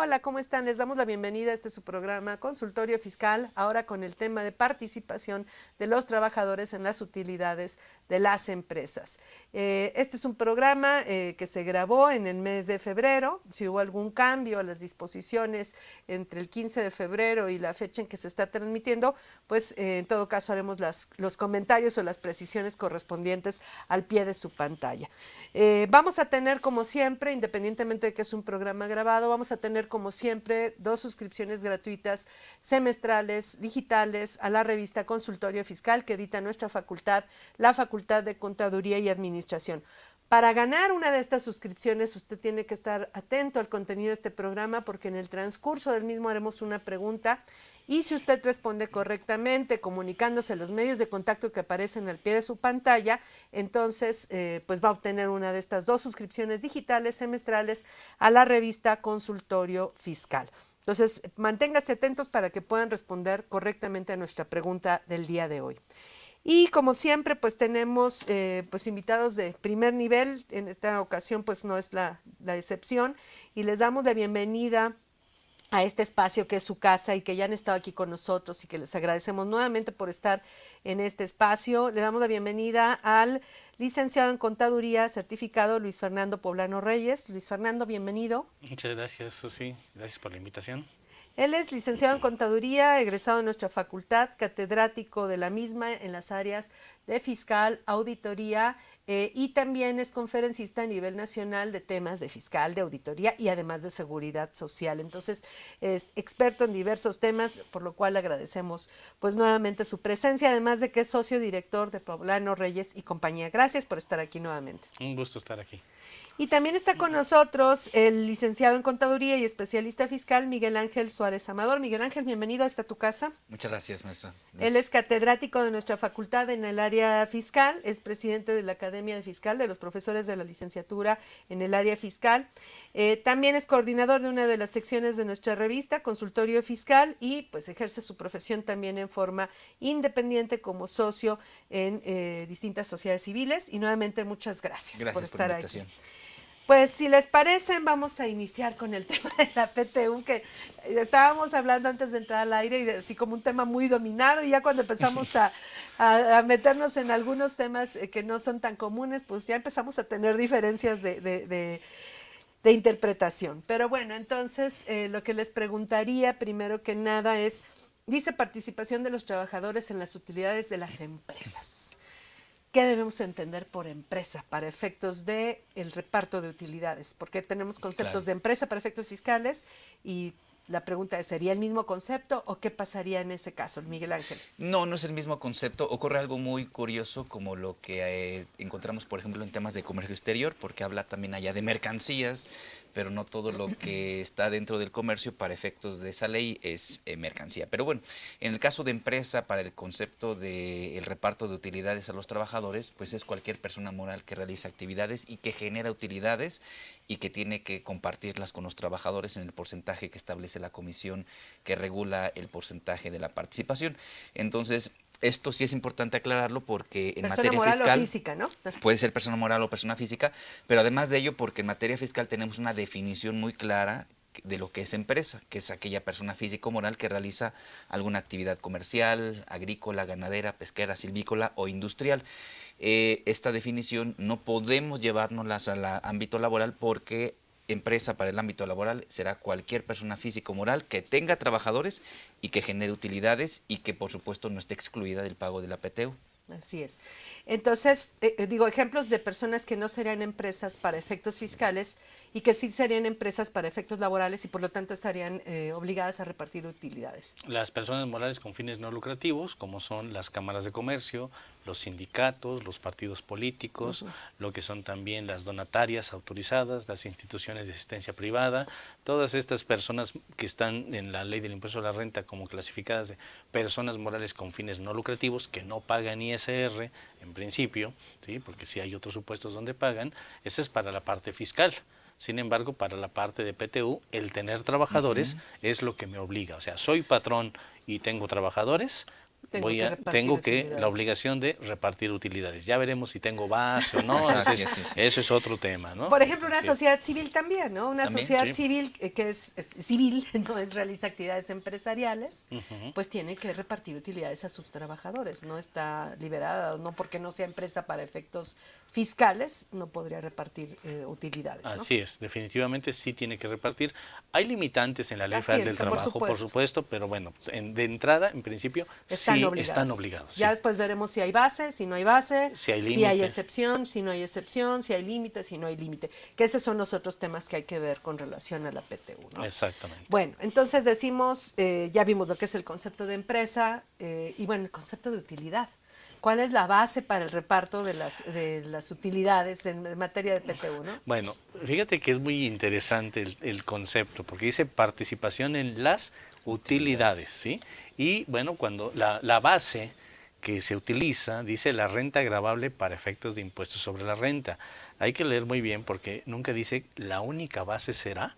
Hola, ¿cómo están? Les damos la bienvenida a su programa Consultorio Fiscal, ahora con el tema de participación de los trabajadores en las utilidades de las empresas. Este es un programa que se grabó en el mes de febrero. Si hubo algún cambio a las disposiciones entre el 15 de febrero y la fecha en que se está transmitiendo, pues en todo caso haremos los comentarios o las precisiones correspondientes al pie de su pantalla. Vamos a tener, como siempre, independientemente de que es un programa grabado, vamos a tener como siempre 2 suscripciones gratuitas semestrales, digitales, a la revista Consultorio Fiscal que edita nuestra facultad, la Facultad de Contaduría y Administración. Para ganar una de estas suscripciones, usted tiene que estar atento al contenido de este programa porque en el transcurso del mismo haremos una pregunta y si usted responde correctamente, comunicándose a los medios de contacto que aparecen al pie de su pantalla, entonces pues va a obtener una de estas 2 suscripciones digitales semestrales a la revista Consultorio Fiscal. Entonces, manténgase atentos para que puedan responder correctamente a nuestra pregunta del día de hoy. Y como siempre, pues tenemos pues invitados de primer nivel. En esta ocasión, pues no es la excepción. Y les damos la bienvenida a este espacio que es su casa y que ya han estado aquí con nosotros y que les agradecemos nuevamente por estar en este espacio. Le damos la bienvenida al licenciado en Contaduría, certificado Luis Fernando Poblano Reyes. Luis Fernando, bienvenido. Muchas gracias, Susi. Gracias por la invitación. Él es licenciado en Contaduría, egresado de nuestra facultad, catedrático de la misma en las áreas de fiscal, auditoría y también es conferencista a nivel nacional de temas de fiscal, de auditoría y además de seguridad social. Entonces es experto en diversos temas, por lo cual agradecemos pues nuevamente su presencia, además de que es socio director de Poblano Reyes y compañía. Gracias por estar aquí nuevamente. Un gusto estar aquí. Y también está con nosotros el licenciado en Contaduría y especialista fiscal Miguel Ángel Suárez Amador. Miguel Ángel, bienvenido a esta tu casa. Muchas gracias, maestra. Él es catedrático de nuestra facultad en el área fiscal, es presidente de la Academia de Fiscal, de los profesores de la licenciatura en el área fiscal. También es coordinador de una de las secciones de nuestra revista, Consultorio Fiscal, y pues ejerce su profesión también en forma independiente como socio en distintas sociedades civiles. Y nuevamente muchas gracias por estar aquí. Pues si les parece, vamos a iniciar con el tema de la PTU, que estábamos hablando antes de entrar al aire y así como un tema muy dominado, y ya cuando empezamos a meternos en algunos temas que no son tan comunes, pues ya empezamos a tener diferencias de interpretación. Pero bueno, entonces lo que les preguntaría primero que nada es, dice participación de los trabajadores en las utilidades de las empresas. ¿Qué debemos entender por empresa para efectos del reparto de utilidades? Porque tenemos conceptos de empresa para efectos fiscales y la pregunta es, ¿sería el mismo concepto o qué pasaría en ese caso, Miguel Ángel? No, no es el mismo concepto. Ocurre algo muy curioso como lo que encontramos, por ejemplo, en temas de comercio exterior, porque habla también allá de mercancías, pero no todo lo que está dentro del comercio para efectos de esa ley es mercancía. Pero bueno, en el caso de empresa, para el concepto del reparto de utilidades a los trabajadores, pues es cualquier persona moral que realiza actividades y que genera utilidades y que tiene que compartirlas con los trabajadores en el porcentaje que establece la comisión que regula el porcentaje de la participación. Entonces, esto sí es importante aclararlo porque en persona materia moral fiscal o física, ¿no? puede ser persona moral o persona física, pero además de ello porque en materia fiscal tenemos una definición muy clara de lo que es empresa, que es aquella persona física o moral que realiza alguna actividad comercial, agrícola, ganadera, pesquera, silvícola o industrial. Esta definición no podemos llevárnoslas al ámbito laboral porque empresa para el ámbito laboral será cualquier persona física o moral que tenga trabajadores y que genere utilidades y que por supuesto no esté excluida del pago de la PTU. Así es. Entonces, digo, ejemplos de personas que no serían empresas para efectos fiscales y que sí serían empresas para efectos laborales y por lo tanto estarían obligadas a repartir utilidades. Las personas morales con fines no lucrativos, como son las cámaras de comercio, los sindicatos, los partidos políticos, lo que son también las donatarias autorizadas, las instituciones de asistencia privada, todas estas personas que están en la ley del impuesto a la renta como clasificadas de personas morales con fines no lucrativos que no pagan ISR en principio, ¿sí? Porque sí hay otros supuestos donde pagan, ese es para la parte fiscal. Sin embargo, para la parte de PTU, el tener trabajadores es lo que me obliga. O sea, soy patrón y tengo trabajadores, Tengo que la utilidades. obligación de repartir utilidades. Ya veremos si tengo base o no. Así Ese, es. ese es otro tema, ¿no? Por ejemplo, una Así es. sociedad civil también, ¿no? Una También, sociedad sí. civil que es civil, no es realiza actividades empresariales, Ujú. pues tiene que repartir utilidades a sus trabajadores. No está liberada, no porque no sea empresa para efectos fiscales, no podría repartir utilidades, ¿no? Así es, definitivamente sí tiene que repartir. Hay limitantes en la Ley Así Federal es, del que por Trabajo, por supuesto. supuesto, pero bueno, de entrada, en principio, Están sí obligadas. están obligados. Ya sí. después veremos si hay base, si no hay base, Si hay si hay límite. excepción, si no hay excepción, si hay límite, si no hay límite. Que esos son los otros temas que hay que ver con relación a la PTU, ¿no? Exactamente. Bueno, entonces decimos, ya vimos lo que es el concepto de empresa y bueno, el concepto de utilidad. ¿Cuál es la base para el reparto de las utilidades en materia de PTU, no? Bueno, fíjate que es muy interesante el concepto, porque dice participación en las utilidades, ¿sí? Y bueno, cuando la base que se utiliza dice la renta gravable para efectos de impuestos sobre la renta. Hay que leer muy bien porque nunca dice la única base será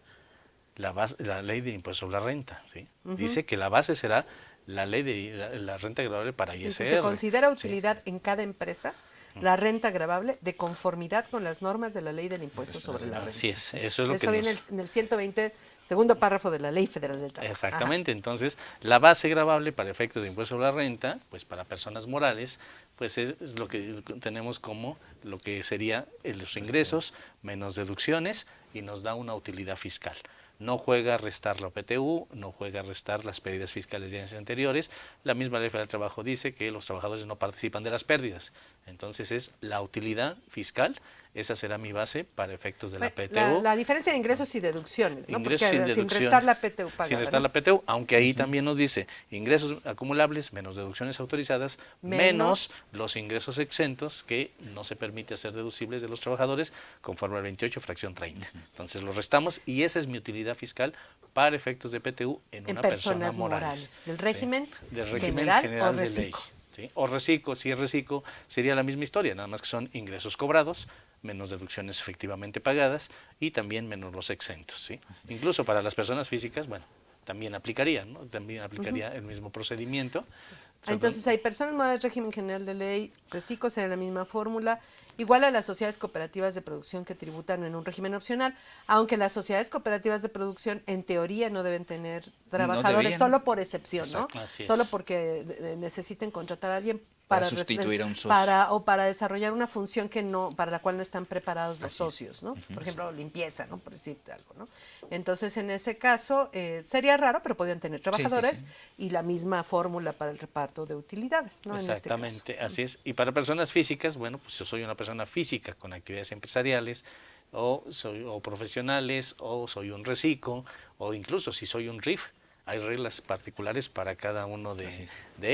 la ley de impuestos sobre la renta, ¿sí? Dice que la base será la ley de la renta gravable para Y ISR. si se considera ¿sí? utilidad en cada empresa, la renta gravable de conformidad con las normas de la ley del impuesto sobre la renta. Así es, eso es lo Eso que viene en el 120, segundo párrafo de la Ley Federal del Trabajo. Exactamente, entonces la base gravable para efectos de impuesto sobre la renta, pues para personas morales, pues es lo que tenemos como lo que sería los ingresos menos deducciones y nos da una utilidad fiscal. No juega a restar la PTU, no juega a restar las pérdidas fiscales de años anteriores. La misma Ley Federal del Trabajo dice que los trabajadores no participan de las pérdidas. Entonces es la utilidad fiscal, esa será mi base para efectos de la PTU. La diferencia de ingresos y deducciones, ¿no? Ingresos Porque sin sin deducción, restar la PTU pagada, sin restar ¿no? la PTU, aunque ahí también nos dice ingresos acumulables menos deducciones autorizadas menos los ingresos exentos que no se permite hacer deducibles de los trabajadores conforme al 28 fracción 30. Entonces los restamos y esa es mi utilidad fiscal para efectos de PTU en una persona personas moral. morales, del régimen, Del régimen general, o de ley. reciclo. ¿Sí? O reciclo, si es reciclo, sería la misma historia, nada más que son ingresos cobrados, menos deducciones efectivamente pagadas y también menos los exentos. ¿Sí? Incluso para las personas físicas, bueno, también aplicaría, ¿no? También aplicaría el mismo procedimiento. Entonces hay personas morales, régimen general de ley, reciclo sería la misma fórmula, igual a las sociedades cooperativas de producción que tributan en un régimen opcional, aunque las sociedades cooperativas de producción en teoría no deben tener trabajadores, deberían. solo por excepción, Exacto. ¿no? Así es. Solo porque necesiten contratar a alguien Para sustituir a un socio. para desarrollar una función que no, para la cual no están preparados los Así es. socios, ¿no? Por ejemplo, limpieza, ¿no? Por decirte algo, ¿no? Entonces, en ese caso, sería raro, pero podrían tener trabajadores y la misma fórmula para el reparto de utilidades, ¿no? Exactamente, En este caso. así es. Y para personas físicas, bueno, pues yo soy una persona física con actividades empresariales o profesionales, o soy un reciclo, o incluso si soy un RIF. Hay reglas particulares para cada uno de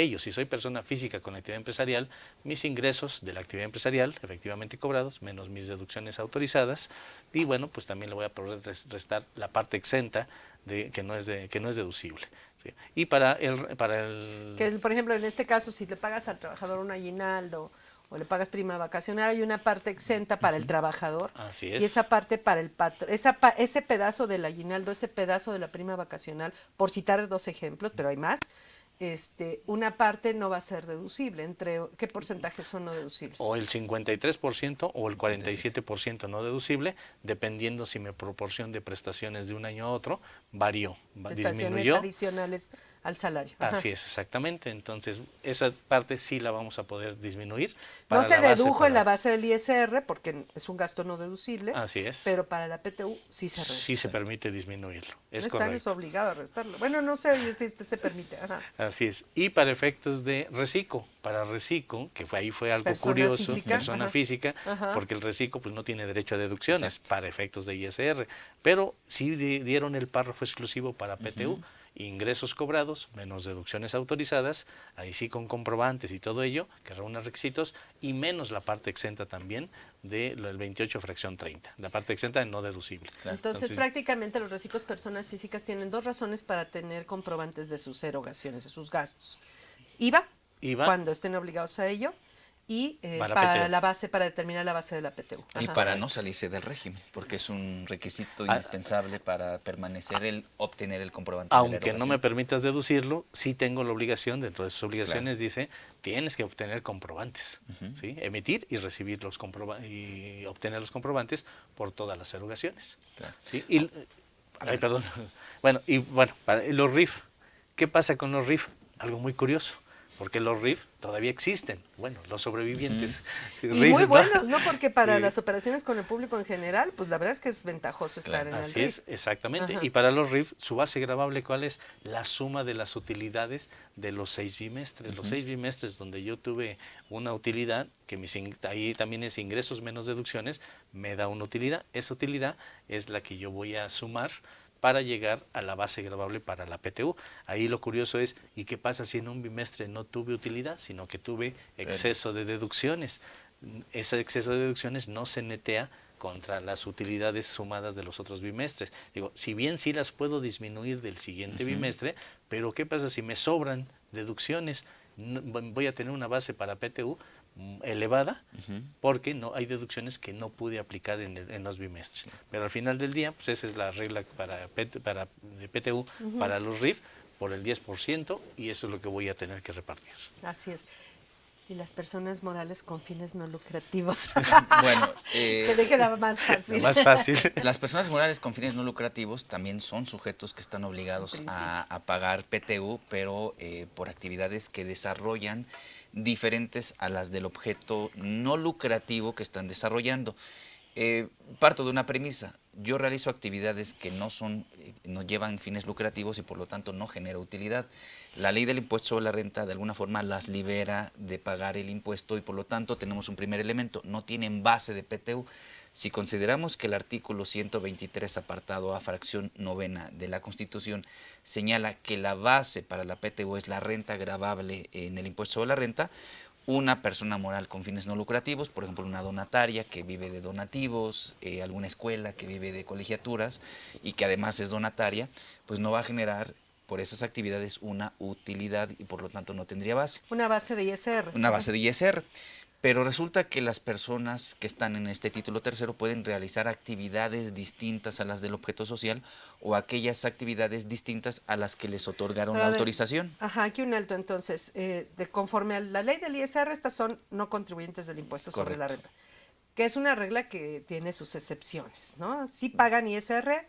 ellos. Si soy persona física con actividad empresarial, mis ingresos de la actividad empresarial efectivamente cobrados, menos mis deducciones autorizadas, y bueno, pues también le voy a poder restar la parte exenta que no es deducible. ¿Sí? Y para el Que, por ejemplo, en este caso, si le pagas al trabajador un aguinaldo o le pagas prima vacacional, hay una parte exenta para el trabajador. Así es. Y esa parte para el patrón, ese pedazo del aguinaldo, ese pedazo de la prima vacacional, por citar dos ejemplos, pero hay más, una parte no va a ser deducible. ¿Qué porcentajes son no deducibles? O el 53% o el 47% no deducible, dependiendo si mi proporción de prestaciones de un año a otro varió, Prestaciones disminuyó. adicionales al salario. Ajá. Así es, exactamente. Entonces, esa parte sí la vamos a poder disminuir. No se dedujo en la base del ISR porque es un gasto no deducible. Así es. Pero para la PTU sí se resta. Sí se permite disminuirlo. Es no están obligados a restarlo. Bueno, no sé si se permite. Ajá. Así es. Y para efectos de reciclo, que ahí fue algo Persona curioso, física, persona ajá. física, Ajá. porque el reciclo pues no tiene derecho a deducciones. Exacto. Para efectos de ISR, pero sí dieron el párrafo exclusivo para PTU. Ingresos cobrados menos deducciones autorizadas, ahí sí con comprobantes y todo ello, que reúne requisitos, y menos la parte exenta también del 28 fracción 30, la parte exenta de no deducible. Claro. Entonces, prácticamente los reciclos personas físicas tienen dos razones para tener comprobantes de sus erogaciones, de sus gastos. IVA, IVA. cuando estén obligados a ello, y Para para PTU. la base, para determinar la base de la PTU. Y Ajá. para no salirse del régimen, porque es un requisito Ah, indispensable para permanecer obtener el comprobante de la Aunque no erogación. me permitas deducirlo, sí tengo la obligación, dentro de sus obligaciones dice, tienes que obtener comprobantes, ¿sí? Emitir y recibir y obtener los comprobantes por todas las erogaciones. Claro. ¿Sí? Ay, perdón. Bueno, para los RIF, ¿qué pasa con los RIF? Algo muy curioso, porque los RIF todavía existen. Bueno, los sobrevivientes. Y RIF, muy buenos, ¿no? Porque para Sí. las operaciones con el público en general, pues la verdad es que es ventajoso estar Claro. en el Así RIF. es, exactamente. Ajá. Y para los RIF, su base gravable, ¿cuál es? La suma de las utilidades de los 6 bimestres. Los 6 bimestres donde yo tuve una utilidad, que ahí también es ingresos menos deducciones, me da una utilidad. Esa utilidad es la que yo voy a sumar para llegar a la base gravable para la PTU. Ahí lo curioso es, ¿y qué pasa si en un bimestre no tuve utilidad, sino que tuve exceso de deducciones? Ese exceso de deducciones no se netea contra las utilidades sumadas de los otros bimestres. Digo, si bien sí las puedo disminuir del siguiente bimestre, pero ¿qué pasa si me sobran deducciones? Voy a tener una base para PTU elevada porque no hay deducciones que no pude aplicar en los bimestres. Pero al final del día, pues esa es la regla de PTU para los RIF por el 10% y eso es lo que voy a tener que repartir. Así es. Y las personas morales con fines no lucrativos. Bueno, Te dije la más fácil. Lo más fácil. las personas morales con fines no lucrativos también son sujetos que están obligados a pagar PTU, pero por actividades que desarrollan diferentes a las del objeto no lucrativo que están desarrollando. Parto de una premisa. Yo realizo actividades que no llevan fines lucrativos y por lo tanto no genero utilidad. La ley del impuesto sobre la renta de alguna forma las libera de pagar el impuesto y por lo tanto tenemos un primer elemento, no tienen base de PTU. Si consideramos que el artículo 123 apartado A fracción novena de la Constitución señala que la base para la PTU es la renta gravable en el impuesto sobre la renta, una persona moral con fines no lucrativos, por ejemplo una donataria que vive de donativos, alguna escuela que vive de colegiaturas y que además es donataria, pues no va a generar por esas actividades una utilidad y por lo tanto no tendría base. Una base de ISR. Una base de ISR. Pero resulta que las personas que están en este título tercero pueden realizar actividades distintas a las del objeto social o aquellas actividades distintas a las que les otorgaron Pero la a ver, autorización. Ajá, aquí un alto. Entonces, conforme a la ley del ISR, estas son no contribuyentes del impuesto sobre la Correcto. renta, que es una regla que tiene sus excepciones, ¿no? Sí pagan ISR.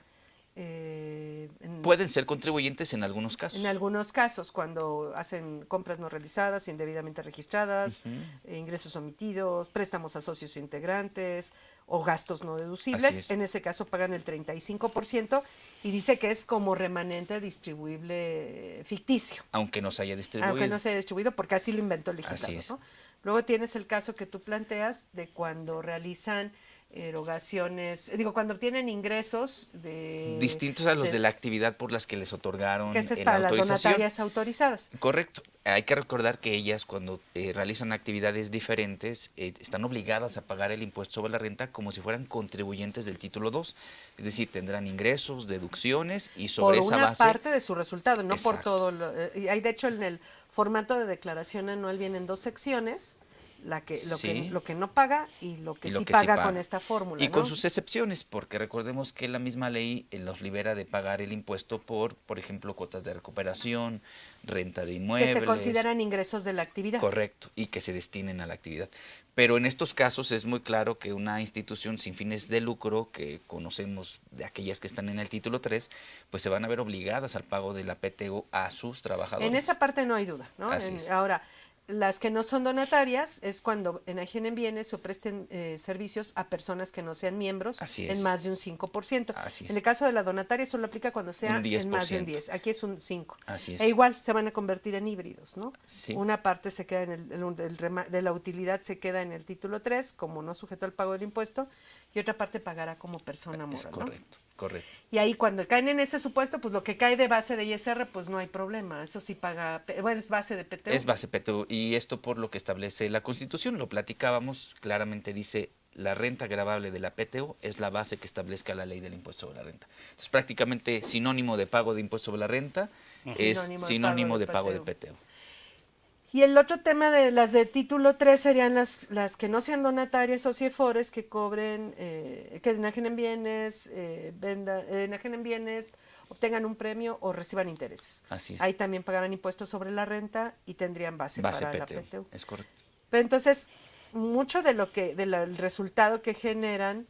Pueden ser contribuyentes en algunos casos. En algunos casos, cuando hacen compras no realizadas, indebidamente registradas, ingresos omitidos, préstamos a socios integrantes o gastos no Así deducibles, es. en ese caso pagan el 35% y dice que es como remanente distribuible ficticio, Aunque no se haya distribuido. aunque no se haya distribuido porque así lo inventó el Así legislador, es. ¿no? Luego tienes el caso que tú planteas de cuando realizan erogaciones, cuando obtienen ingresos distintos a los de la actividad por las que les otorgaron que ese es la para las autorización. donatarias autorizadas. Correcto. Hay que recordar que ellas cuando realizan actividades diferentes están obligadas a pagar el impuesto sobre la renta como si fueran contribuyentes del título 2. Es decir, tendrán ingresos, deducciones y sobre por esa una base... parte de su resultado, no por Exacto. todo. Y hay, de hecho, en el formato de declaración anual vienen dos secciones, Sí. lo que no paga y lo que y lo sí que paga con esta fórmula. Y con ¿no? sus excepciones, porque recordemos que la misma ley los libera de pagar el impuesto por ejemplo, cuotas de recuperación, renta de inmuebles. Que se consideran ingresos de la actividad. Correcto, y que se destinen a la actividad. Pero en estos casos es muy claro que una institución sin fines de lucro, que conocemos de aquellas que están en el título 3, pues se van a ver obligadas al pago de la PTU a sus trabajadores. En esa parte no hay duda, ¿no? Así es. Ahora, las que no son donatarias es cuando enajenen bienes o presten servicios a personas que no sean miembros Así es. en más de un 5%. Así es. En el caso de la donataria solo aplica cuando sea Un en más de un 10%. 10. Aquí es un 5. Así es. E igual se van a convertir en híbridos, ¿no? Sí. Una parte se queda de la utilidad se queda en el título 3 como no sujeto al pago del impuesto y otra parte pagará como persona moral, Es ¿no? correcto, correcto. Y ahí cuando caen en ese supuesto, pues lo que cae de base de ISR, pues no hay problema. Eso sí paga, bueno, es base de PTU. Es base PTU y esto por lo que establece la Constitución, lo platicábamos, claramente dice la renta gravable de la PTU es la base que establezca la ley del impuesto sobre la renta. Entonces prácticamente sinónimo de pago de impuesto sobre la renta es sinónimo de pago de PTU. Y el otro tema de las de título 3 serían las que no sean donatarias o CIEFORES que cobren, que enajenen bienes, enajenen bienes, obtengan un premio o reciban intereses. Así es. Ahí también pagarán impuestos sobre la renta y tendrían base para la PTU. Es correcto. Pero entonces, mucho de del resultado que generan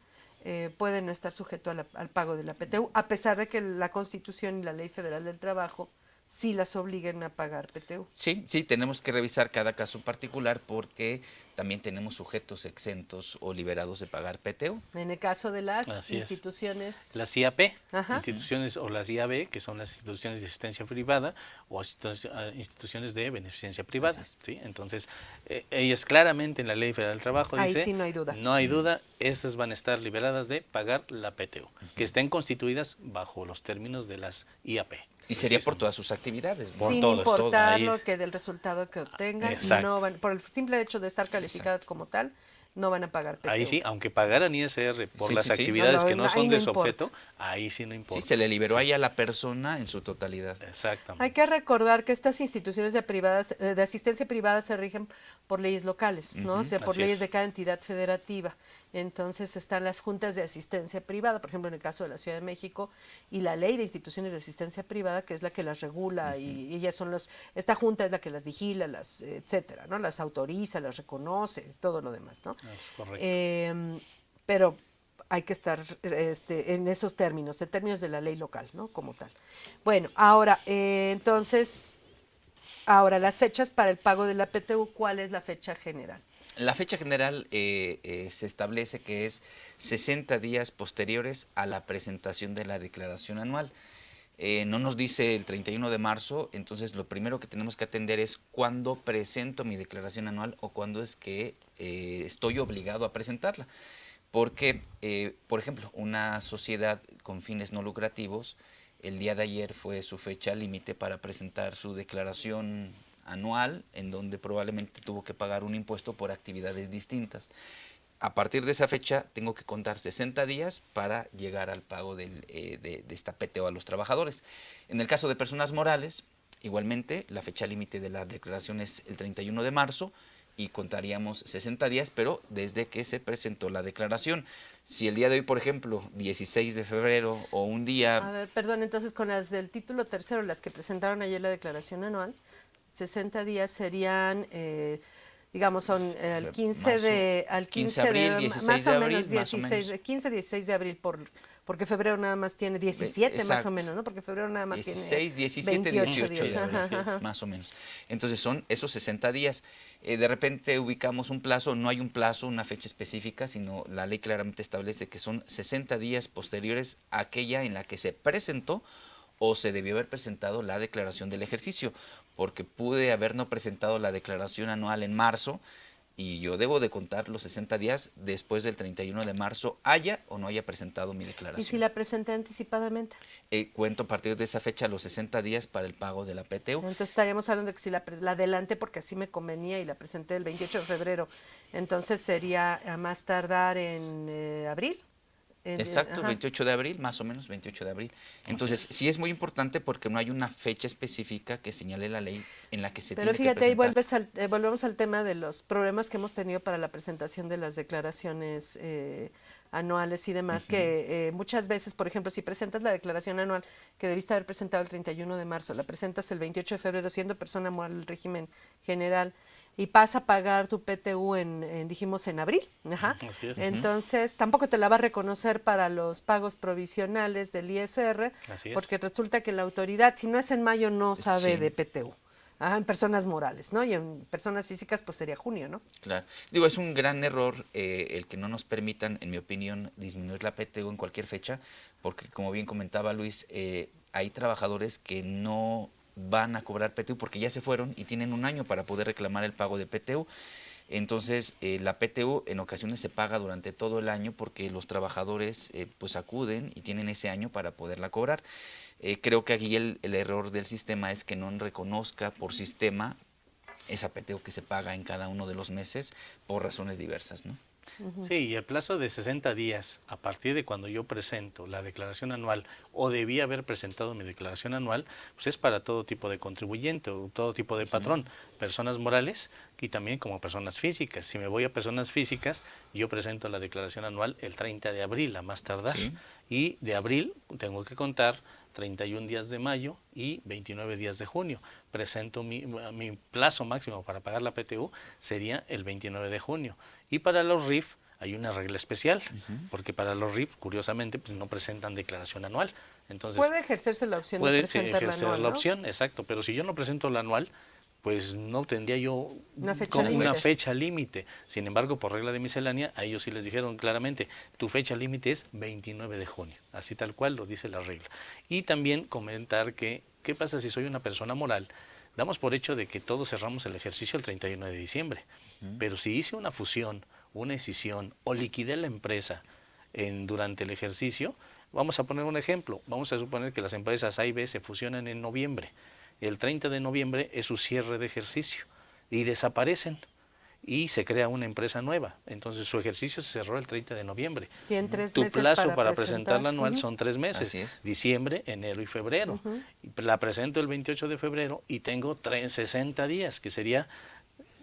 puede no estar sujeto al pago de la PTU, a pesar de que la Constitución y la Ley Federal del Trabajo sí las obliguen a pagar PTU. Sí, sí, tenemos que revisar cada caso particular porque también tenemos sujetos exentos o liberados de pagar PTU. En el caso de las Así es. instituciones... Las IAP, Ajá. instituciones, o las IAB, que son las instituciones de asistencia privada o instituciones de beneficencia privada. ¿Sí? Entonces, ellas claramente en la Ley Federal del Trabajo Ahí dice, sí no hay duda. no hay duda, estas van a estar liberadas de pagar la PTU, que estén constituidas bajo los términos de las IAP. Y sería por todas sus actividades. Por Sin todos, importar ahí lo es. que del resultado que obtengan, Exacto. no van, por el simple hecho de estar calificadas como tal, no van a pagar PTU. Ahí sí, aunque pagaran ISR por Sí, las sí, sí. actividades No, que no ahí son no de su importa. objeto, ahí sí no Sí, importa. se le liberó ahí a la persona en su totalidad. Exactamente. Hay que recordar que estas instituciones de asistencia privada se rigen por leyes locales, ¿no? O sea, por Así leyes es. de cada entidad federativa. Entonces están las juntas de asistencia privada, por ejemplo, en el caso de la Ciudad de México, y la ley de instituciones de asistencia privada, que es la que las regula, y ellas son esta junta es la que las vigila, etcétera, ¿no? Las autoriza, las reconoce, todo lo demás, ¿no? Es correcto. Pero hay que estar en esos términos, en términos de la ley local, ¿no? Como tal. Bueno, ahora, entonces, las fechas para el pago de la PTU, ¿cuál es la fecha general? La fecha general se establece que es 60 días posteriores a la presentación de la declaración anual. No nos dice el 31 de marzo, entonces lo primero que tenemos que atender es cuándo presento mi declaración anual o cuándo es que estoy obligado a presentarla. Porque, por ejemplo, una sociedad con fines no lucrativos, el día de ayer fue su fecha límite para presentar su declaración anual, en donde probablemente tuvo que pagar un impuesto por actividades distintas. A partir de esa fecha tengo que contar 60 días para llegar al pago de esta PTO a los trabajadores. En el caso de personas morales, igualmente la fecha límite de la declaración es el 31 de marzo y contaríamos 60 días, pero desde que se presentó la declaración. Si el día de hoy, por ejemplo, 16 de febrero o un día... A ver, perdón, entonces con las del título tercero, las que presentaron ayer la declaración anual, 60 días serían, digamos, son al 15 de... Al 15 de abril, 16 de abril, más o menos. 15, 16 de abril, porque febrero nada más tiene 17 más Exacto. o menos, ¿no? Porque febrero nada más 16, tiene 17, 28 18 días. de abril, Ajá, ajá. más o menos. Entonces son esos 60 días. De repente ubicamos un plazo, no hay un plazo, una fecha específica, sino la ley claramente establece que son 60 días posteriores a aquella en la que se presentó o se debió haber presentado la declaración del ejercicio, porque pude haber no presentado la declaración anual en marzo y yo debo de contar los 60 días después del 31 de marzo, haya o no haya presentado mi declaración. ¿Y si la presenté anticipadamente? Cuento a partir de esa fecha los 60 días para el pago de la PTU. Entonces estaríamos hablando de que si la adelanté porque así me convenía y la presenté el 28 de febrero, entonces sería a más tardar en abril. Exacto, Ajá. 28 de abril, más o menos 28 de abril. Entonces, sí es muy importante porque no hay una fecha específica que señale la ley en la que se Pero tiene fíjate, que ahí presentar. volvemos al tema de los problemas que hemos tenido para la presentación de las declaraciones anuales y demás, que muchas veces, por ejemplo, si presentas la declaración anual que debiste haber presentado el 31 de marzo, la presentas el 28 de febrero siendo persona moral del régimen general, y pasa a pagar tu PTU dijimos en abril, ajá. Así es. Entonces tampoco te la va a reconocer para los pagos provisionales del ISR, Así es. porque resulta que la autoridad, si no es en mayo, no sabe Sí. de PTU. Ajá, en personas morales, ¿no? Y en personas físicas, pues sería junio, ¿no? Claro. Digo, es un gran error el que no nos permitan, en mi opinión, disminuir la PTU en cualquier fecha, porque como bien comentaba Luis, hay trabajadores que no van a cobrar PTU porque ya se fueron y tienen un año para poder reclamar el pago de PTU. Entonces, la PTU en ocasiones se paga durante todo el año porque los trabajadores pues acuden y tienen ese año para poderla cobrar. Creo que aquí el error del sistema es que no reconozca por sistema esa PTU que se paga en cada uno de los meses por razones diversas, ¿no? Sí, y el plazo de 60 días a partir de cuando yo presento la declaración anual o debía haber presentado mi declaración anual, pues es para todo tipo de contribuyente o todo tipo de patrón, personas morales y también como personas físicas. Si me voy a personas físicas, yo presento la declaración anual el 30 de abril a más tardar. Sí. Y de abril tengo que contar 31 días de mayo y 29 días de junio. Presento mi plazo máximo para pagar la PTU sería el 29 de junio. Y para los RIF hay una regla especial, porque para los RIF, curiosamente, pues no presentan declaración anual. Entonces, puede ejercerse la opción de puede presentar la ejercer anual, la ¿no? opción, exacto, pero si yo no presento la anual, pues no tendría yo Una fecha como una límite. fecha límite. Sin embargo, por regla de miscelánea, a ellos sí les dijeron claramente, tu fecha límite es 29 de junio, así tal cual lo dice la regla. Y también comentar que, ¿qué pasa si soy una persona moral? Damos por hecho de que todos cerramos el ejercicio el 31 de diciembre, pero si hice una fusión, una escisión o liquidé la empresa durante el ejercicio, vamos a poner un ejemplo, vamos a suponer que las empresas A y B se fusionan en noviembre. El 30 de noviembre es su cierre de ejercicio y desaparecen y se crea una empresa nueva. Entonces su ejercicio se cerró el 30 de noviembre. Tienen 3 Tu meses plazo para presentar. presentar la anual son 3 meses, Así es. diciembre, enero y febrero. La presento el 28 de febrero y tengo 60 días, que sería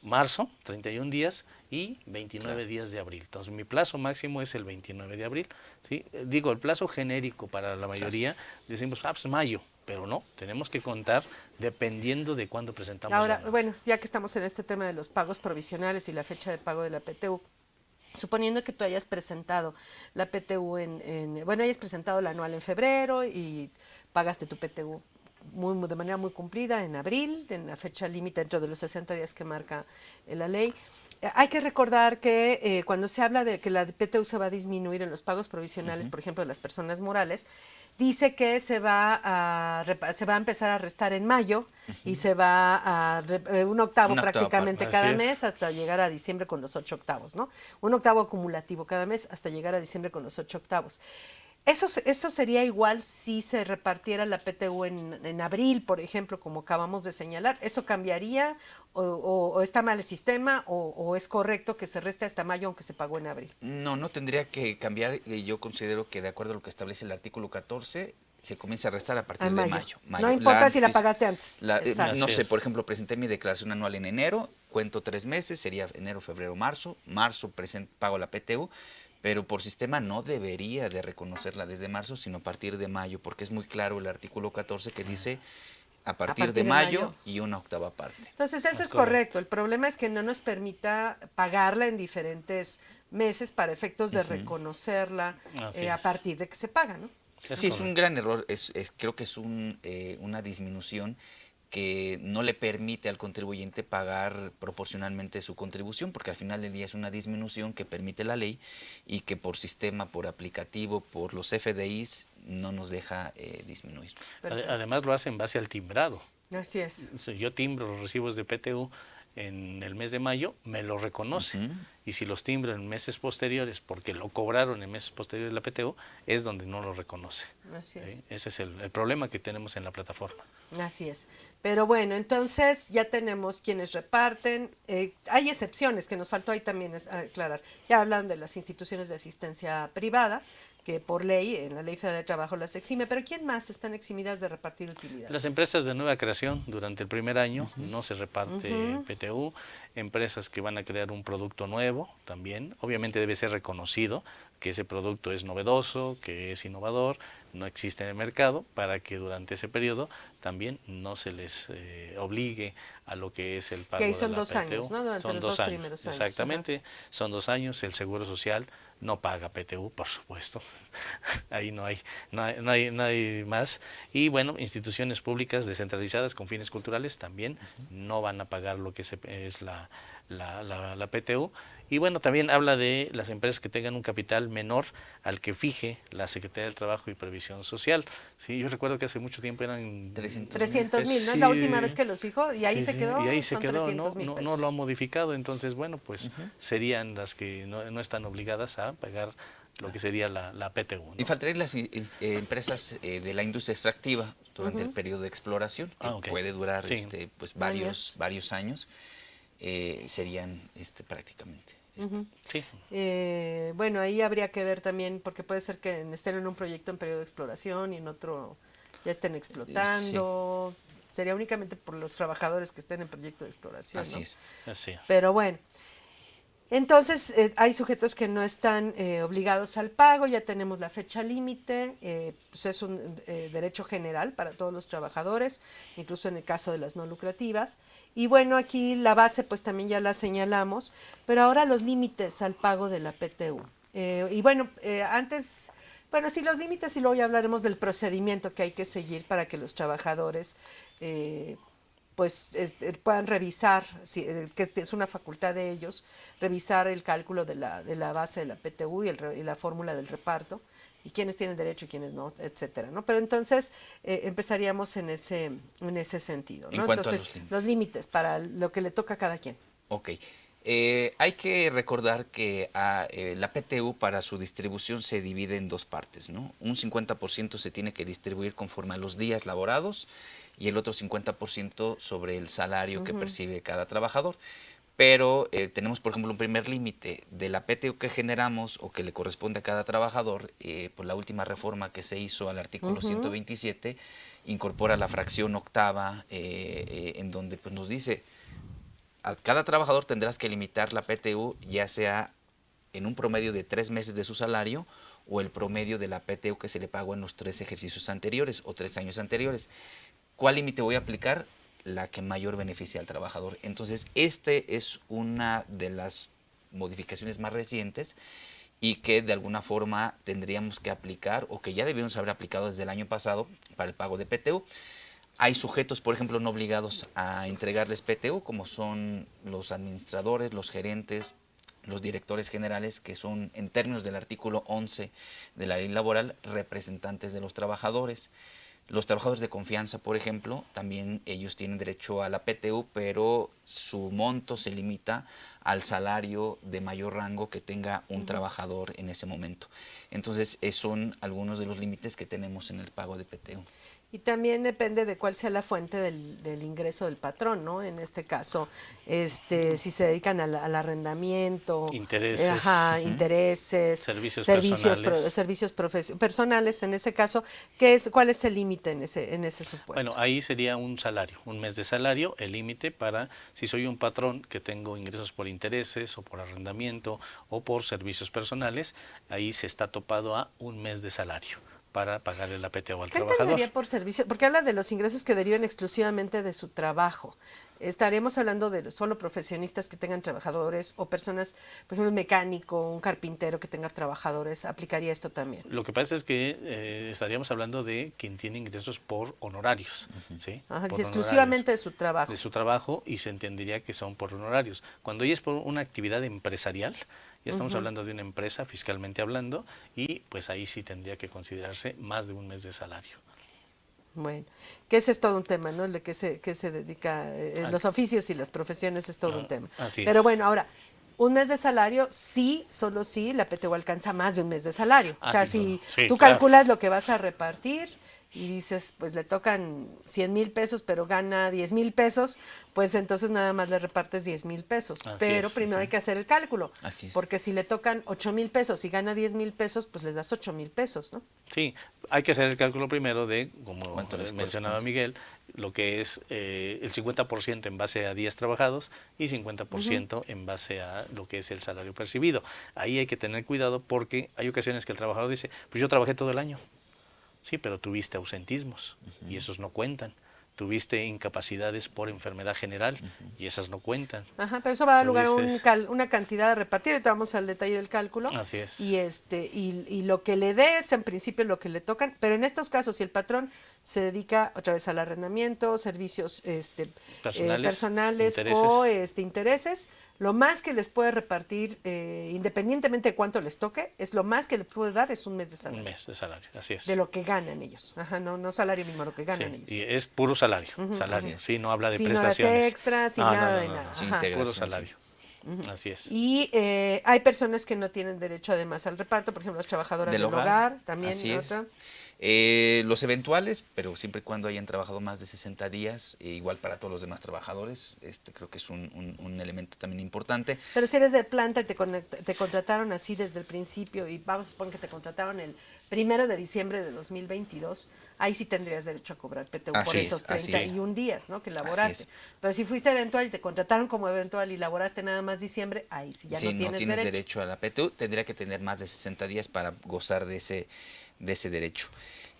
marzo, 31 días y 29 Claro. días de abril. Entonces mi plazo máximo es el 29 de abril. ¿Sí? Digo, el plazo genérico para la mayoría, decimos, pues mayo, pero no, tenemos que contar dependiendo de cuándo presentamos la Ahora, anual. bueno, ya que estamos en este tema de los pagos provisionales y la fecha de pago de la PTU, suponiendo que tú hayas presentado la PTU bueno, hayas presentado la anual en febrero y pagaste tu PTU de manera muy cumplida en abril, en la fecha límite dentro de los 60 días que marca la ley. Hay que recordar que cuando se habla de que la PTU se va a disminuir en los pagos provisionales, por ejemplo, de las personas morales, dice que se va a empezar a restar en mayo y se va a un octavo Una octava prácticamente parte. cada Así es. mes hasta llegar a diciembre con los 8 octavos, ¿no? Un octavo acumulativo cada mes hasta llegar a diciembre con los 8 octavos. Eso sería igual si se repartiera la PTU en abril, por ejemplo, como acabamos de señalar. ¿Eso cambiaría o está mal el sistema o es correcto que se reste hasta mayo aunque se pagó en abril? No, no tendría que cambiar. Yo considero que de acuerdo a lo que establece el artículo 14, se comienza a restar a partir En de mayo. mayo. No importa si la antes- pagaste antes. Exacto. no Así sé, es. por ejemplo, presenté mi declaración anual en enero, cuento 3 meses, sería enero, febrero, marzo. Marzo pago la PTU, pero por sistema no debería de reconocerla desde marzo, sino a partir de mayo, porque es muy claro el artículo 14 que dice a partir de mayo y una octava parte. Entonces, eso Es es correcto. El problema es que no nos permita pagarla en diferentes meses para efectos de reconocerla Así a es. partir de que se paga, ¿no? Sí, es un gran error. Creo que es una disminución que no le permite al contribuyente pagar proporcionalmente su contribución, porque al final del día es una disminución que permite la ley y que por sistema, por aplicativo, por los FDIs, no nos deja disminuir. Perfecto. Además lo hace en base al timbrado. Así es. Si yo timbro los recibos de PTU en el mes de mayo, me lo reconoce. Y si los timbro en meses posteriores, porque lo cobraron en meses posteriores de la PTU, es donde no lo reconoce. Así es. ¿Sí? Ese es el problema que tenemos en la plataforma. Así es. Pero bueno, entonces ya tenemos quienes reparten. Hay excepciones que nos faltó ahí también aclarar. Ya hablan de las instituciones de asistencia privada, que por ley, en la Ley Federal de Trabajo las exime, pero ¿quién más están eximidas de repartir utilidades? Las empresas de nueva creación durante el primer año no se reparte PTU, empresas que van a crear un producto nuevo también, obviamente debe ser reconocido que ese producto es novedoso, que es innovador, no existe en el mercado, para que durante ese periodo también no se les obligue a lo que es el pago Que ahí de son la 2 PTU. años, ¿no? Durante Son los 2 dos años, primeros años. exactamente, son 2 años, el Seguro Social no paga PTU, por supuesto, ahí no hay más. Y bueno, instituciones públicas descentralizadas con fines culturales también no van a pagar lo que es la PTU. Y bueno, también habla de las empresas que tengan un capital menor al que fije la Secretaría del Trabajo y Previsión Social. Sí, yo recuerdo que hace mucho tiempo eran 300,000, ¿no? Es Sí, la última vez que los fijó y ahí sí, se sí, quedó. y ahí se son quedó, 300,000 no pesos. lo ha modificado, entonces bueno, pues serían las que no están obligadas a pagar lo que sería la PTU, ¿no? Y faltarían las empresas de la industria extractiva durante el periodo de exploración, que Ok. puede durar Sí. pues varios años, serían prácticamente Ujú. Sí. Bueno, ahí habría que ver también, porque puede ser que estén en un proyecto en periodo de exploración y en otro ya estén explotando. Sería únicamente por los trabajadores que estén en proyecto de exploración, Así ¿no? es. Así. Pero bueno, entonces hay sujetos que no están obligados al pago, ya tenemos la fecha límite, pues es un derecho general para todos los trabajadores, incluso en el caso de las no lucrativas. Y bueno, aquí la base pues también ya la señalamos, pero ahora los límites al pago de la PTU. Y bueno, antes, bueno, sí, los límites y luego ya hablaremos del procedimiento que hay que seguir para que los trabajadores pues puedan revisar, que es una facultad de ellos, revisar el cálculo de la base de la PTU y la fórmula del reparto, y quiénes tienen derecho y quiénes no, etcétera, ¿no? Pero entonces empezaríamos en ese sentido, En ¿no? cuanto a Entonces, los límites. los límites para lo que le toca a cada quien. Ok. Hay que recordar que la PTU para su distribución se divide en dos partes, ¿no? Un 50% se tiene que distribuir conforme a los días laborados y el otro 50% sobre el salario que percibe cada trabajador. Pero tenemos, por ejemplo, un primer límite de la PTU que generamos o que le corresponde a cada trabajador. Por la última reforma que se hizo al artículo 127, incorpora la fracción octava en donde pues, nos dice a cada trabajador tendrás que limitar la PTU ya sea en un promedio de 3 meses de su salario o el promedio de la PTU que se le pagó en los 3 ejercicios anteriores o 3 años anteriores. ¿Cuál límite voy a aplicar? La que mayor beneficia al trabajador. Entonces, este es una de las modificaciones más recientes y que de alguna forma tendríamos que aplicar o que ya debíamos haber aplicado desde el año pasado para el pago de PTU. Hay sujetos, por ejemplo, no obligados a entregarles PTU, como son los administradores, los gerentes, los directores generales, que son, en términos del artículo 11 de la ley laboral, representantes de los trabajadores. Los trabajadores de confianza, por ejemplo, también ellos tienen derecho a la PTU, pero su monto se limita al salario de mayor rango que tenga un trabajador en ese momento. Entonces, son algunos de los límites que tenemos en el pago de PTU. Y también depende de cuál sea la fuente del ingreso del patrón, ¿no? En este caso, si se dedican al arrendamiento, Intereses. intereses, Servicios servicios personales, en ese caso, ¿cuál es el límite en ese supuesto? Bueno, ahí sería un salario, un mes de salario, el límite para si soy un patrón que tengo ingresos por intereses o por arrendamiento o por servicios personales, ahí se está topado a un mes de salario para pagarle la PTU al ¿Qué trabajador. entendería por servicio? Porque habla de los ingresos que derivan exclusivamente de su trabajo. Estaríamos hablando de solo profesionistas que tengan trabajadores o personas, por ejemplo, un mecánico, un carpintero que tenga trabajadores. ¿Aplicaría esto también? Lo que pasa es que estaríamos hablando de quien tiene ingresos por honorarios, ¿sí? Ajá, Por si exclusivamente de su trabajo. de su trabajo, y se entendería que son por honorarios. Cuando ya es por una actividad empresarial, ya estamos hablando de una empresa fiscalmente hablando, y pues ahí sí tendría que considerarse más de un mes de salario. Bueno, que ese es todo un tema, ¿no? El de que se dedica, los oficios y las profesiones es todo un tema. Así Pero es. bueno, ahora, un mes de salario, sí, solo sí, la PTU alcanza más de un mes de salario. O sea, sí, si sí, tú claro. calculas lo que vas a repartir y dices, pues le tocan 100,000 pesos, pero gana 10,000 pesos, pues entonces nada más le repartes 10,000 pesos. Así Pero es, primero hay que hacer el cálculo. Así es. Porque si le tocan 8,000 pesos y gana 10,000 pesos, pues les das 8,000 pesos, ¿no? Sí, hay que hacer el cálculo primero de, como ¿Cuánto les mencionaba corresponde? Miguel, lo que es el 50% en base a días trabajados y 50% en base a lo que es el salario percibido. Ahí hay que tener cuidado porque hay ocasiones que el trabajador dice, pues yo trabajé todo el año. Sí, pero tuviste ausentismos y esos no cuentan. Tuviste incapacidades por enfermedad general y esas no cuentan. Ajá, pero eso va a dar lugar a Tuviste- una cantidad de repartir. Ahorita vamos al detalle del cálculo. Así es. Y lo que le des, en principio, lo que le tocan. Pero en estos casos, si el patrón se dedica otra vez al arrendamiento, servicios personales intereses. o intereses, lo más que les puede repartir, independientemente de cuánto les toque, es lo más que le puede dar es un mes de Un salario. mes de salario, así es. De lo que ganan ellos. Ajá, no salario mínimo, lo que ganan Sí, ellos. y es puro salario, Así salario, es. sí, no habla de Sin horas prestaciones. extras, sin No, nada no, de no, nada. Sin Ajá. integración, puro sí. salario, así es. Y hay personas que no tienen derecho además al reparto, por ejemplo, las trabajadoras del hogar, también Así es. otra. Los eventuales, pero siempre y cuando hayan trabajado más de 60 días, igual para todos los demás trabajadores, creo que es un elemento también importante. Pero si eres de planta y te contrataron así desde el principio, y vamos a suponer que te contrataron el 1 de diciembre de 2022, ahí sí tendrías derecho a cobrar PTU por esos 31 días, ¿no?, que laboraste. Pero si fuiste eventual y te contrataron como eventual y laboraste nada más diciembre, ahí sí ya no tienes derecho a la PTU, tendría que tener más de 60 días para gozar de ese derecho.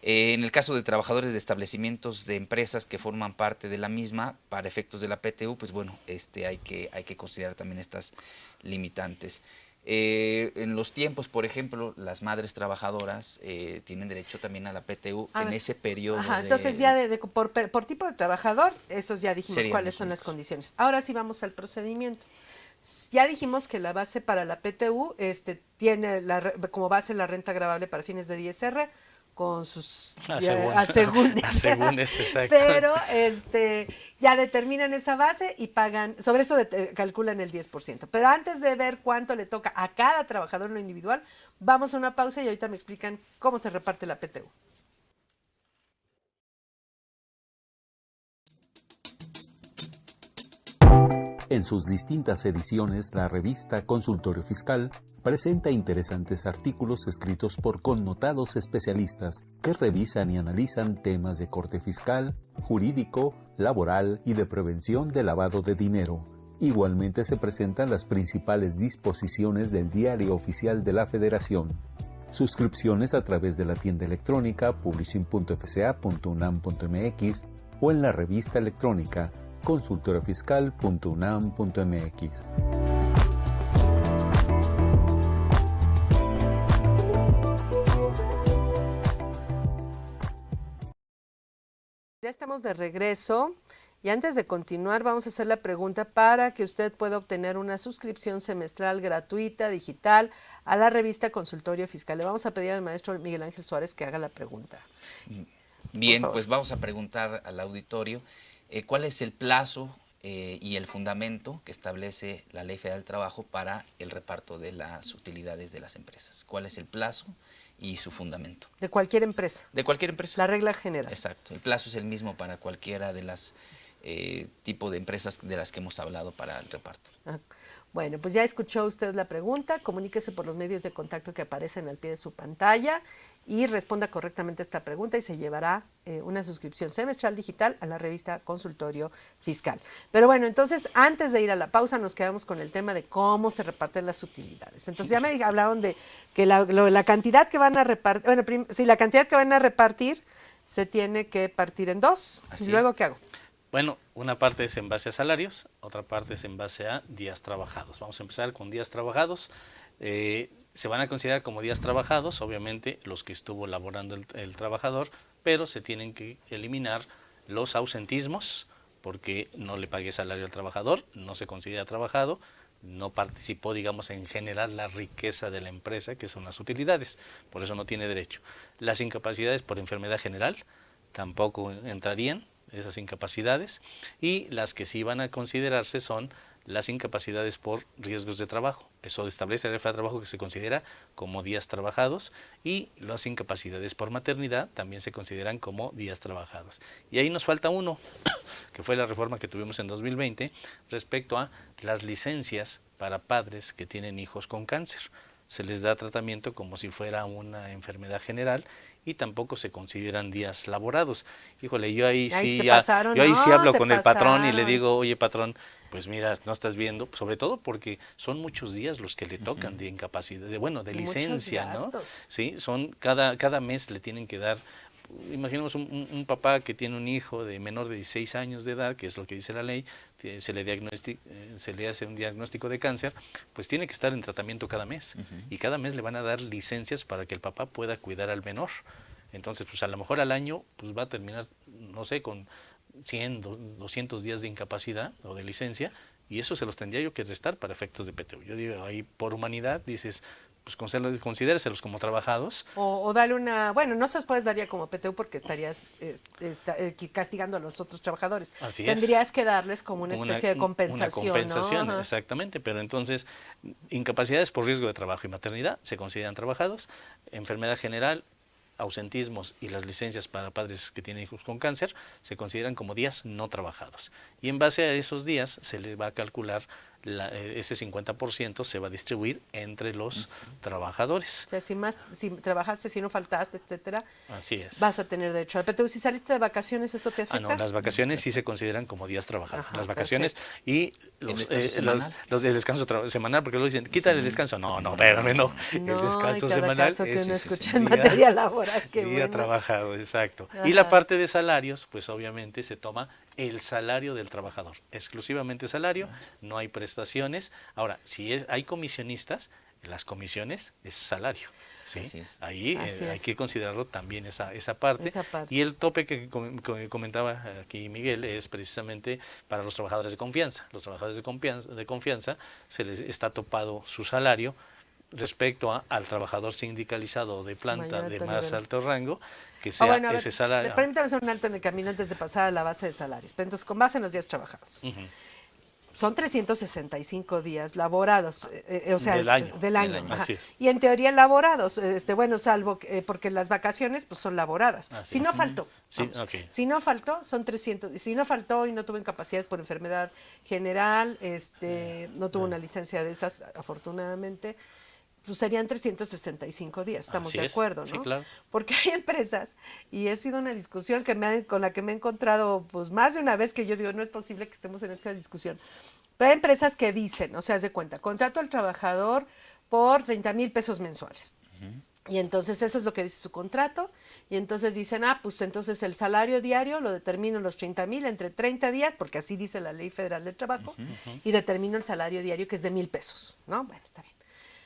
En el caso de trabajadores de establecimientos de empresas que forman parte de la misma, para efectos de la PTU, pues bueno, hay que considerar también estas limitantes. En los tiempos, por ejemplo, las madres trabajadoras tienen derecho también a la PTU en ese periodo. Entonces ya por tipo de trabajador, esos ya dijimos cuáles son las condiciones. Ahora sí vamos al procedimiento. Ya dijimos que la base para la PTU tiene como base la renta gravable para fines de ISR, con sus asegúnes. Exacto. Pero ya determinan esa base y pagan, sobre eso calculan el 10%. Pero antes de ver cuánto le toca a cada trabajador en lo individual, vamos a una pausa y ahorita me explican cómo se reparte la PTU. En sus distintas ediciones, la revista Consultorio Fiscal presenta interesantes artículos escritos por connotados especialistas que revisan y analizan temas de corte fiscal, jurídico, laboral y de prevención de lavado de dinero. Igualmente se presentan las principales disposiciones del Diario Oficial de la Federación. Suscripciones a través de la tienda electrónica publishing.fca.unam.mx o en la revista electrónica consultoriofiscal.unam.mx. Ya estamos de regreso y antes de continuar vamos a hacer la pregunta para que usted pueda obtener una suscripción semestral gratuita, digital, a la revista Consultorio Fiscal. Le vamos a pedir al maestro Miguel Ángel Suárez que haga la pregunta. Bien, pues vamos a preguntar al auditorio cuál es el plazo y el fundamento que establece la Ley Federal del Trabajo para el reparto de las utilidades de las empresas. ¿Cuál es el plazo y su fundamento? De cualquier empresa. De cualquier empresa. La regla general. Exacto. El plazo es el mismo para cualquiera de las tipo de empresas de las que hemos hablado para el reparto. Bueno, pues ya escuchó usted la pregunta, comuníquese por los medios de contacto que aparecen al pie de su pantalla y responda correctamente esta pregunta y se llevará una suscripción semestral digital a la revista Consultorio Fiscal. Pero bueno, entonces antes de ir a la pausa nos quedamos con el tema de cómo se reparten las utilidades. Entonces ya me hablaron de que la cantidad que van a repartir, bueno, la cantidad que van a repartir se tiene que partir en dos. Así ¿Y luego es. qué hago? Bueno, una parte es en base a salarios, otra parte es en base a días trabajados. Vamos a empezar con días trabajados. Se van a considerar como días trabajados, obviamente, los que estuvo laborando el trabajador, pero se tienen que eliminar los ausentismos, porque no le pagué salario al trabajador, no se considera trabajado, no participó, digamos, en generar la riqueza de la empresa, que son las utilidades, por eso no tiene derecho. Las incapacidades por enfermedad general tampoco entrarían, esas incapacidades, y las que sí van a considerarse son las incapacidades por riesgos de trabajo. Eso establece la Ley Federal de Trabajo que se considera como días trabajados, y las incapacidades por maternidad también se consideran como días trabajados. Y ahí nos falta uno, que fue la reforma que tuvimos en 2020 respecto a las licencias para padres que tienen hijos con cáncer. Se les da tratamiento como si fuera una enfermedad general y tampoco se consideran días laborados. Híjole, yo ahí sí hablo con el patrón y le digo, oye patrón, pues mira, no estás viendo, sobre todo porque son muchos días los que le tocan de incapacidad, de licencia, ¿no? Sí, son cada mes le tienen que dar. Imaginemos un papá que tiene un hijo de menor de 16 años de edad, que es lo que dice la ley, se le hace un diagnóstico de cáncer, pues tiene que estar en tratamiento cada mes. Y cada mes le van a dar licencias para que el papá pueda cuidar al menor. Entonces, pues a lo mejor al año pues va a terminar, no sé, con 100, 200 días de incapacidad o de licencia, y eso se los tendría yo que restar para efectos de PTU. Yo digo, ahí por humanidad dices, pues considéreselos como trabajados. O dale no se los puedes dar ya como PTU porque estarías castigando a los otros trabajadores. Así Tendrías que darles como una especie de compensación. Una compensación, ¿no? exactamente, pero entonces incapacidades por riesgo de trabajo y maternidad se consideran trabajados, enfermedad general, ausentismos y las licencias para padres que tienen hijos con cáncer se consideran como días no trabajados. Y en base a esos días se le va a calcular ese 50% se va a distribuir entre los trabajadores. O sea, si trabajaste, si no faltaste, etcétera, Así es. vas a tener derecho. Pero si saliste de vacaciones, ¿eso te afecta? No, las vacaciones sí se consideran como días trabajados. Ajá, las vacaciones y ¿El descanso semanal? los del descanso semanal, porque luego dicen, quítale el descanso. No, espérame, no. No, El descanso y cada semanal caso que es uno ese escucha en día- materia laboral, qué día bueno. trabajado, exacto. Ajá. Y la parte de salarios, pues obviamente se toma el salario del trabajador, exclusivamente salario, no hay prestaciones. Ahora, si hay comisionistas, las comisiones es salario. ¿Sí? Así es. Ahí Así hay es. que considerarlo también esa parte. Esa parte. Y el tope que comentaba aquí Miguel es precisamente para los trabajadores de confianza. Los trabajadores de confianza se les está topado su salario respecto al trabajador sindicalizado de planta Mayor de alto más nivel. alto rango, que sea Bueno, a ver, ese salario. permítame hacer un alto en el camino antes de pasar a la base de salarios. Pero entonces, con base en los días trabajados. Ujú. Son 365 días laborados, o sea, Del año. del año, Del año. ajá. Así es. Y en teoría laborados, bueno, salvo porque las vacaciones pues son laboradas. Así Si es. no faltó, Sí, vamos, ok. si no faltó, son 300. Si no faltó y no tuvo incapacidades por enfermedad general, no tuvo una licencia de estas, afortunadamente, pues serían 365 días, estamos Así de es. acuerdo, Sí, ¿no? claro. Porque hay empresas, y ha sido una discusión con la que me he encontrado pues más de una vez, que yo digo, no es posible que estemos en esta discusión. Pero hay empresas que dicen, o sea, haz de cuenta, contrato al trabajador por 30,000 pesos mensuales. Y entonces eso es lo que dice su contrato, y entonces dicen, pues entonces el salario diario lo determino los 30,000 entre 30 días, porque así dice la Ley Federal del Trabajo, y determino el salario diario que es de 1,000 pesos, ¿no? Bueno, está bien.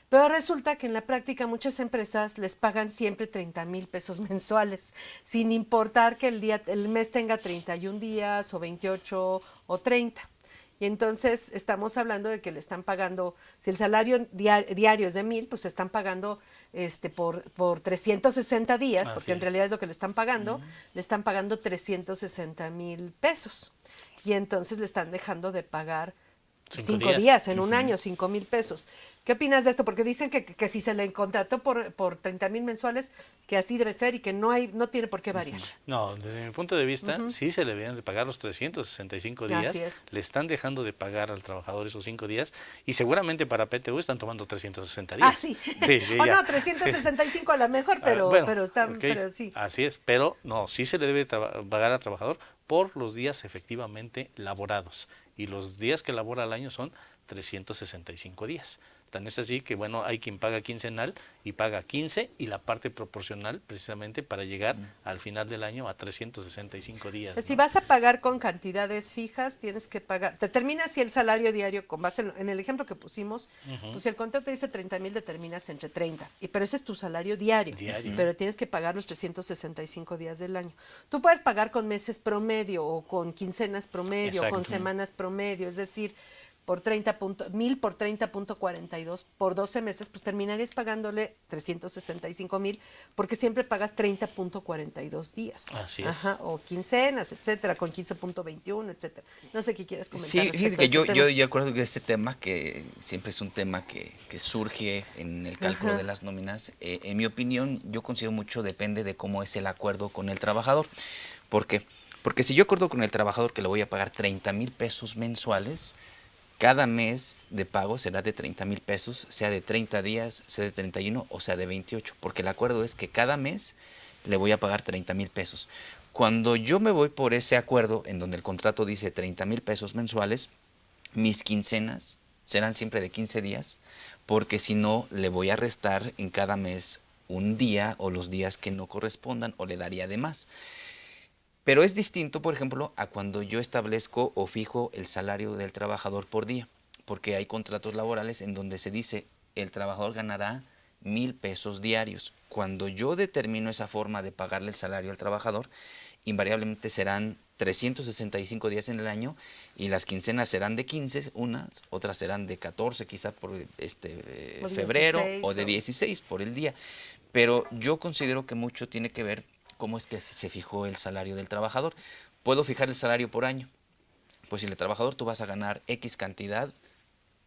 Pero resulta que en la práctica muchas empresas les pagan siempre 30,000 pesos mensuales, sin importar que el mes tenga 31 días o 28 o 30. Y entonces estamos hablando de que le están pagando, si el salario diario es de 1,000, pues están pagando por 360 días, porque en realidad es lo que le están pagando 360,000 pesos. Y entonces le están dejando de pagar 5 días en un año, 5,000 pesos. ¿Qué opinas de esto? Porque dicen que si se le contrató por 30,000 mensuales, que así debe ser y que no tiene por qué variar. No, desde mi punto de vista, sí se le deben de pagar los 365 días. Así es. Le están dejando de pagar al trabajador esos 5 días y seguramente para PTU están tomando 360 días. Sí. Sí, O ya. no, 365 a lo mejor, pero, Bueno, pero ok, sí. Así es, pero no, sí se le debe pagar al trabajador por los días efectivamente laborados. Y los días que labora al año son 365 días. Tan es así que, bueno, hay quien paga quincenal y paga 15 y la parte proporcional precisamente para llegar al final del año a 365 días. Pues si ¿no? vas a pagar con cantidades fijas, tienes que pagar. Determinas si el salario diario, con base en el ejemplo que pusimos, pues si el contrato dice 30,000, determinas entre 30. Pero ese es tu salario diario. Pero tienes que pagar los 365 días del año. Tú puedes pagar con meses promedio o con quincenas promedio, o con Exacto. semanas promedio, es decir, por 1,000 por 30.42 por 12 meses, pues terminarías pagándole 365,000 porque siempre pagas 30.42 días. Así es. Ajá, o quincenas, etcétera, con 15.21, etcétera. No sé qué quieres comentar. Sí, respecto fíjate a que este tema. yo acuerdo de este tema, que siempre es un tema que surge en el cálculo Ajá. de las nóminas. En mi opinión, yo considero mucho depende de cómo es el acuerdo con el trabajador. ¿Por qué? Porque si yo acuerdo con el trabajador que le voy a pagar 30,000 pesos mensuales, cada mes de pago será de 30,000 pesos, sea de 30 días, sea de 31 o sea de 28, porque el acuerdo es que cada mes le voy a pagar 30,000 pesos. Cuando yo me voy por ese acuerdo, en donde el contrato dice 30,000 pesos mensuales, mis quincenas serán siempre de 15 días, porque si no, le voy a restar en cada mes un día o los días que no correspondan o le daría de más. Pero es distinto, por ejemplo, a cuando yo establezco o fijo el salario del trabajador por día, porque hay contratos laborales en donde se dice el trabajador ganará 1,000 pesos diarios. Cuando yo determino esa forma de pagarle el salario al trabajador, invariablemente serán 365 días en el año y las quincenas serán de 15, unas, otras serán de 14, quizá por febrero, 16, o de 16 por el día. Pero yo considero que mucho tiene que ver cómo es que se fijó el salario del trabajador. ¿Puedo fijar el salario por año? Pues si el trabajador tú vas a ganar X cantidad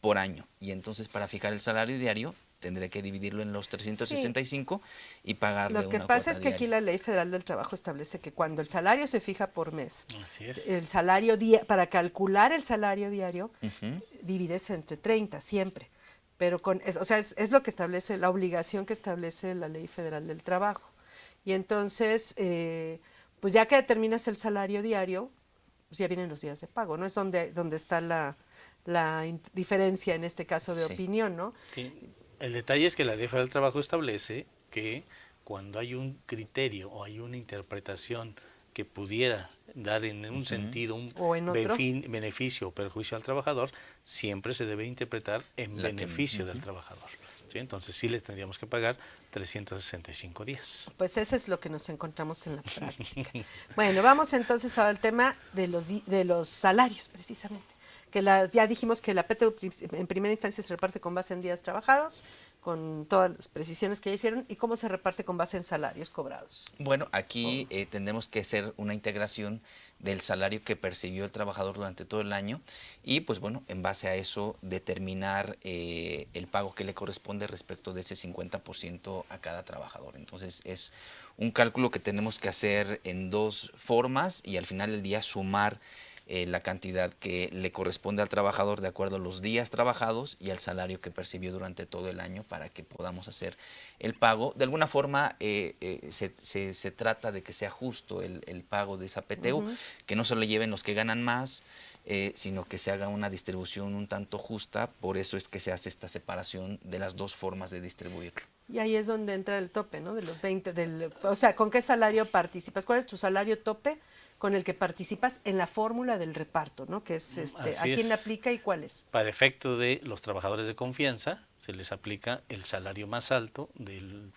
por año. Y entonces para fijar el salario diario tendría que dividirlo en los 365 y pagarle Lo que una pasa cuota es que aquí diaria. la Ley Federal del Trabajo establece que cuando el salario se fija por mes, Así es. el salario para calcular el salario diario, Ujú. divides entre 30 siempre. Pero o sea, es lo que establece, la obligación que establece la Ley Federal del Trabajo. Y entonces, pues ya que determinas el salario diario, pues ya vienen los días de pago, ¿no? Es donde está la diferencia en este caso de Sí. opinión, ¿no? Sí. El detalle es que la Ley Federal del Trabajo establece que cuando hay un criterio o hay una interpretación que pudiera dar en un sentido un O en otro. beneficio o perjuicio al trabajador, siempre se debe interpretar en La que- beneficio del trabajador. ¿Sí? Entonces sí le tendríamos que pagar 365 días. Pues eso es lo que nos encontramos en la práctica. Bueno, vamos entonces al tema de los salarios, precisamente. Ya dijimos que la PTU en primera instancia se reparte con base en días trabajados, con todas las precisiones que ya hicieron, y cómo se reparte con base en salarios cobrados. Bueno, aquí tendremos que hacer una integración del salario que percibió el trabajador durante todo el año y pues bueno, en base a eso determinar el pago que le corresponde respecto de ese 50% a cada trabajador. Entonces es un cálculo que tenemos que hacer en dos formas y al final del día sumar la cantidad que le corresponde al trabajador de acuerdo a los días trabajados y al salario que percibió durante todo el año para que podamos hacer el pago. De alguna forma se trata de que sea justo el pago de esa PTU, que no solo lleven los que ganan más, sino que se haga una distribución un tanto justa. Por eso es que se hace esta separación de las dos formas de distribuirlo. Y ahí es donde entra el tope, ¿no? De los 20, o sea, ¿con qué salario participas? ¿Cuál es tu salario tope con el que participas en la fórmula del reparto, ¿no? Que es Así ¿a quién es. le aplica y cuál es? Para efecto de los trabajadores de confianza, se les aplica el salario más alto del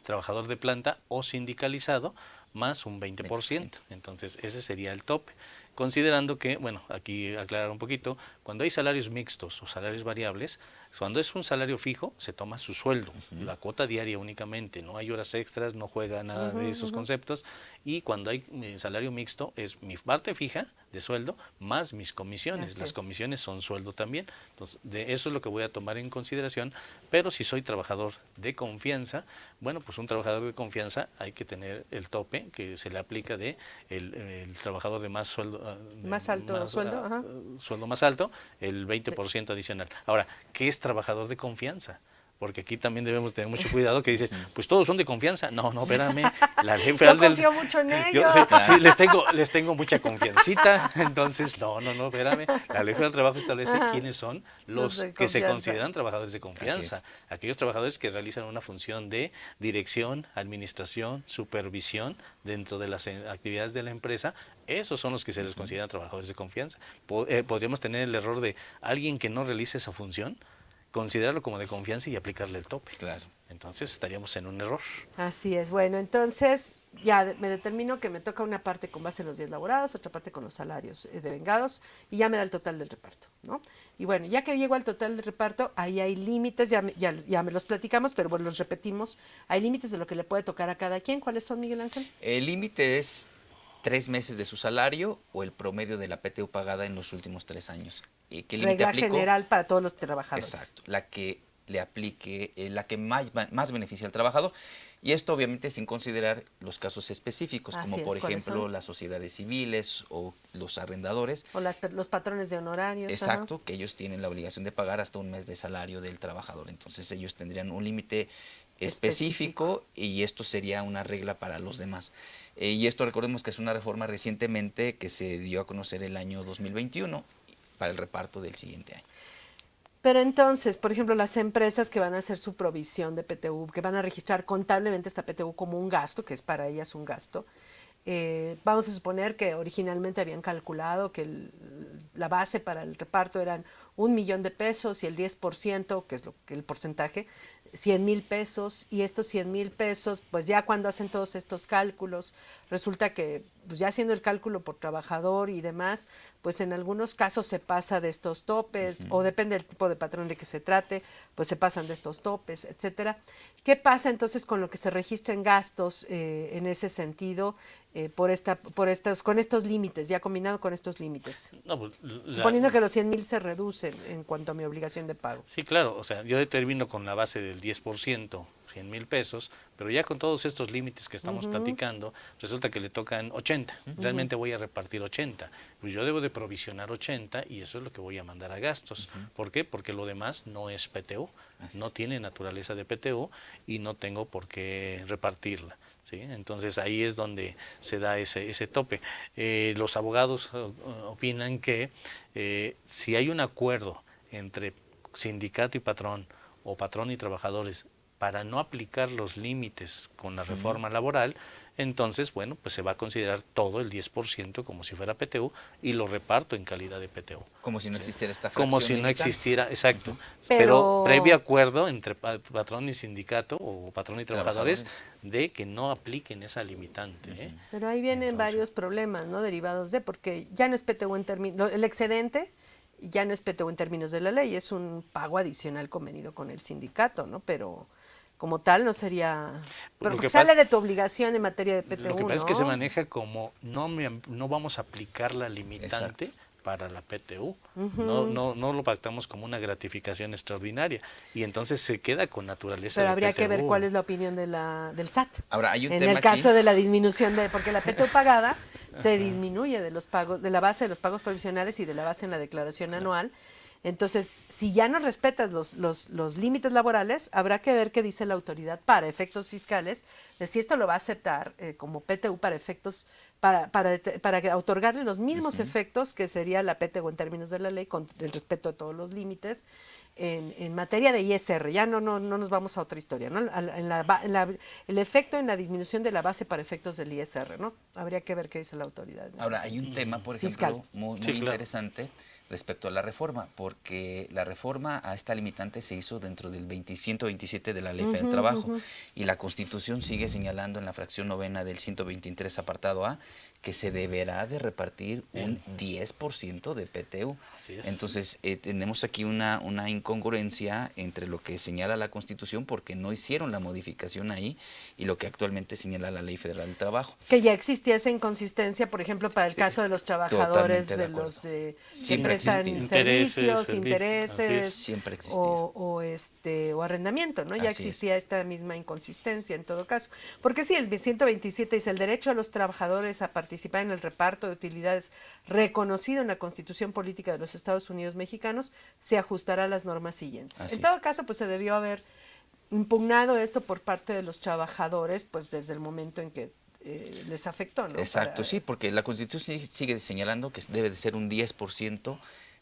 trabajador de planta o sindicalizado más un 20%. 20%. Entonces, ese sería el tope. Considerando que, bueno, aquí aclarar un poquito, cuando hay salarios mixtos o salarios variables, cuando es un salario fijo, se toma su sueldo, la cuota diaria únicamente, no hay horas extras, no juega nada de esos conceptos, y cuando hay salario mixto, es mi parte fija de sueldo más mis comisiones. Así Las es. comisiones son sueldo también, entonces de eso es lo que voy a tomar en consideración, pero si soy trabajador de confianza, bueno, pues un trabajador de confianza hay que tener el tope que se le aplica de el trabajador de más sueldo, Más alto sueldo, ajá. sueldo más alto, el 20% adicional. Ahora, ¿qué es trabajador de confianza? Porque aquí también debemos tener mucho cuidado que dice, pues todos son de confianza. No, espérame. La Ley Federal Yo confío mucho en ellos. sí, les tengo mucha confiancita. Entonces, no, espérame. La Ley Federal del Trabajo establece quiénes son Los los de que se confianza. consideran trabajadores de confianza. Así Aquellos trabajadores que realizan una función de dirección, administración, supervisión dentro de las actividades de la empresa. Esos son los que se les consideran trabajadores de confianza. Podríamos tener el error de alguien que no realice esa función, considerarlo como de confianza y aplicarle el tope. Claro. Entonces estaríamos en un error. Así es. Bueno, entonces ya me determino que me toca una parte con base en los días laborados, otra parte con los salarios devengados y ya me da el total del reparto, ¿no? Y bueno, ya que llego al total del reparto, ahí hay límites, ya me los platicamos, pero bueno, los repetimos. Hay límites de lo que le puede tocar a cada quien. ¿Cuáles son, Miguel Ángel? El límite es 3 meses de su salario o el promedio de la PTU pagada en los últimos 3 años. ¿Qué límite Regla aplicó? general para todos los trabajadores. Exacto, la que le aplique, la que más beneficia al trabajador. Y esto obviamente sin considerar los casos específicos, Así como es, por ¿cuáles ejemplo son? las sociedades civiles o los arrendadores. O los patrones de honorarios. Exacto, que ellos tienen la obligación de pagar hasta un mes de salario del trabajador. Entonces ellos tendrían un límite específico y esto sería una regla para los demás. Y esto recordemos que es una reforma recientemente que se dio a conocer el año 2021 para el reparto del siguiente año. Pero entonces, por ejemplo, las empresas que van a hacer su provisión de PTU, que van a registrar contablemente esta PTU como un gasto, que es para ellas un gasto, vamos a suponer que originalmente habían calculado que la base para el reparto eran 1 millón de pesos y el 10%, que es el porcentaje, 100,000 pesos, y estos 100,000 pesos, pues ya cuando hacen todos estos cálculos, resulta que pues ya haciendo el cálculo por trabajador y demás, pues en algunos casos se pasa de estos topes, o depende del tipo de patrón de que se trate, pues se pasan de estos topes, etcétera. ¿Qué pasa entonces con lo que se registra en gastos en ese sentido? con estos límites, ya combinado con estos límites. No, pues, Suponiendo que los 100,000 se reducen en cuanto a mi obligación de pago. Sí, claro, o sea, yo determino con la base del 10%, 100,000 pesos, pero ya con todos estos límites que estamos platicando, resulta que le tocan 80. Realmente voy a repartir 80. Pues yo debo de provisionar 80 y eso es lo que voy a mandar a gastos. ¿Por qué? Porque lo demás no es PTU, no tiene naturaleza de PTU y no tengo por qué repartirla. ¿Sí? Entonces ahí es donde se da ese tope. Los abogados opinan que si hay un acuerdo entre sindicato y patrón o patrón y trabajadores para no aplicar los límites con la reforma laboral, entonces, bueno, pues se va a considerar todo el 10% como si fuera PTU y lo reparto en calidad de PTU. Como si no existiera esta fracción Como si no limitante. existiera, exacto. Pero Pero previo acuerdo entre patrón y sindicato o patrón y trabajadores de que no apliquen esa limitante. Pero ahí vienen varios problemas, ¿no? Derivados de, porque ya no es PTU en términos, el excedente ya no es PTU en términos de la ley, es un pago adicional convenido con el sindicato, ¿no? Pero como tal no sería, pero Lo que sale pasa- de tu obligación en materia de PTU, Lo que pasa es ¿no? que se maneja como no vamos a aplicar la limitante Exacto. para la PTU. No lo pactamos como una gratificación extraordinaria y entonces se queda con naturaleza Pero de habría que ver PTU. cuál es la opinión del SAT. Ahora, hay un en tema el aquí. caso de la disminución porque la PTU pagada se disminuye de los pagos, de la base de los pagos provisionales y de la base en la declaración anual. Entonces, si ya no respetas los límites laborales, habrá que ver qué dice la autoridad para efectos fiscales, de si esto lo va a aceptar como PTU para efectos, para otorgarle los mismos efectos que sería la PTU en términos de la ley, con el respeto de todos los límites, en materia de ISR. Ya no nos vamos a otra historia, ¿no? El efecto en la disminución de la base para efectos del ISR, ¿no? Habría que ver qué dice la autoridad. Ahora, hay un tema, por ejemplo, Fiscal. muy Sí, claro. interesante respecto a la reforma, porque la reforma a esta limitante se hizo dentro del 127 de la Ley Federal del Trabajo y la Constitución sigue señalando en la fracción novena del 123 apartado A que se deberá de repartir un 10% de PTU. Así es. Entonces, tenemos aquí una incongruencia entre lo que señala la Constitución, porque no hicieron la modificación ahí, y lo que actualmente señala la Ley Federal del Trabajo. Que ya existía esa inconsistencia, por ejemplo, para el caso de los trabajadores, Totalmente de de acuerdo. los que Siempre prestan existió. servicios, Así intereses, es. Siempre existía. o arrendamiento, ¿no? Ya Así existía esta misma inconsistencia en todo caso. Porque sí, el 127 dice: el derecho a los trabajadores a participar en el reparto de utilidades reconocido en la Constitución Política de los Estados Unidos Mexicanos se ajustará a las normas siguientes. Así En es. todo caso, pues se debió haber impugnado esto por parte de los trabajadores, pues desde el momento en que les afectó, ¿no? Exacto, Para- sí, porque la Constitución sigue señalando que debe de ser un 10%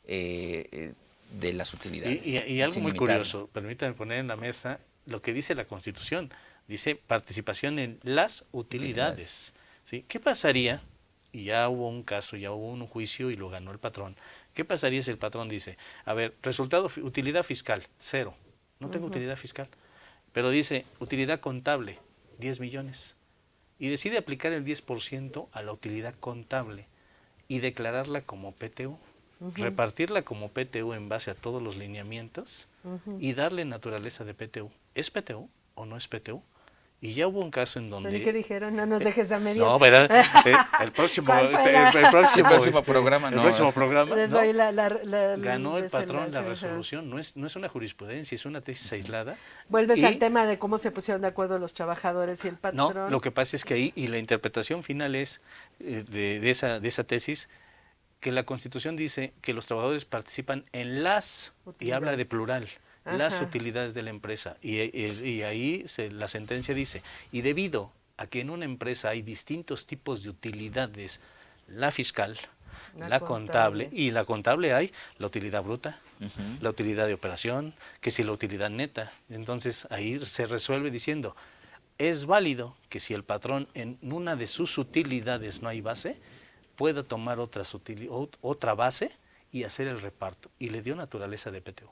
de las utilidades. Y algo sin muy limitarlo. curioso, permítanme poner en la mesa lo que dice la Constitución. Dice participación en las utilidades. ¿Sí? ¿Qué pasaría? Y ya hubo un caso, ya hubo un juicio y lo ganó el patrón. ¿Qué pasaría si el patrón dice, a ver, resultado, utilidad fiscal, 0. No tengo utilidad fiscal. Pero dice, utilidad contable, 10 millones. Y decide aplicar el 10% a la utilidad contable y declararla como PTU. Repartirla como PTU en base a todos los lineamientos y darle naturaleza de PTU. ¿Es PTU o no es PTU? Y ya hubo un caso en donde... ¿Pero qué dijeron? No nos dejes a medias. No, ¿verdad? El próximo, ¿Cuál fue la- el próximo, El próximo programa, el no. próximo programa, Les ¿no? doy la Ganó el patrón la desenlace, ajá. resolución. No es una jurisprudencia, es una tesis aislada. Vuelves Y- al tema de cómo se pusieron de acuerdo los trabajadores y el No, patrón. lo que pasa es que ahí, y la interpretación final es de esa tesis, que la Constitución dice que los trabajadores participan en las, y habla de Utilidades. plural, las Ajá. utilidades de la empresa. Y ahí la sentencia dice, y debido a que en una empresa hay distintos tipos de utilidades, la fiscal, La la contable. contable, y la contable hay la utilidad bruta, la utilidad de operación, que si la utilidad neta. Entonces ahí se resuelve diciendo, es válido que si el patrón en una de sus utilidades no hay base, pueda tomar otra base y hacer el reparto. Y le dio naturaleza de PTU.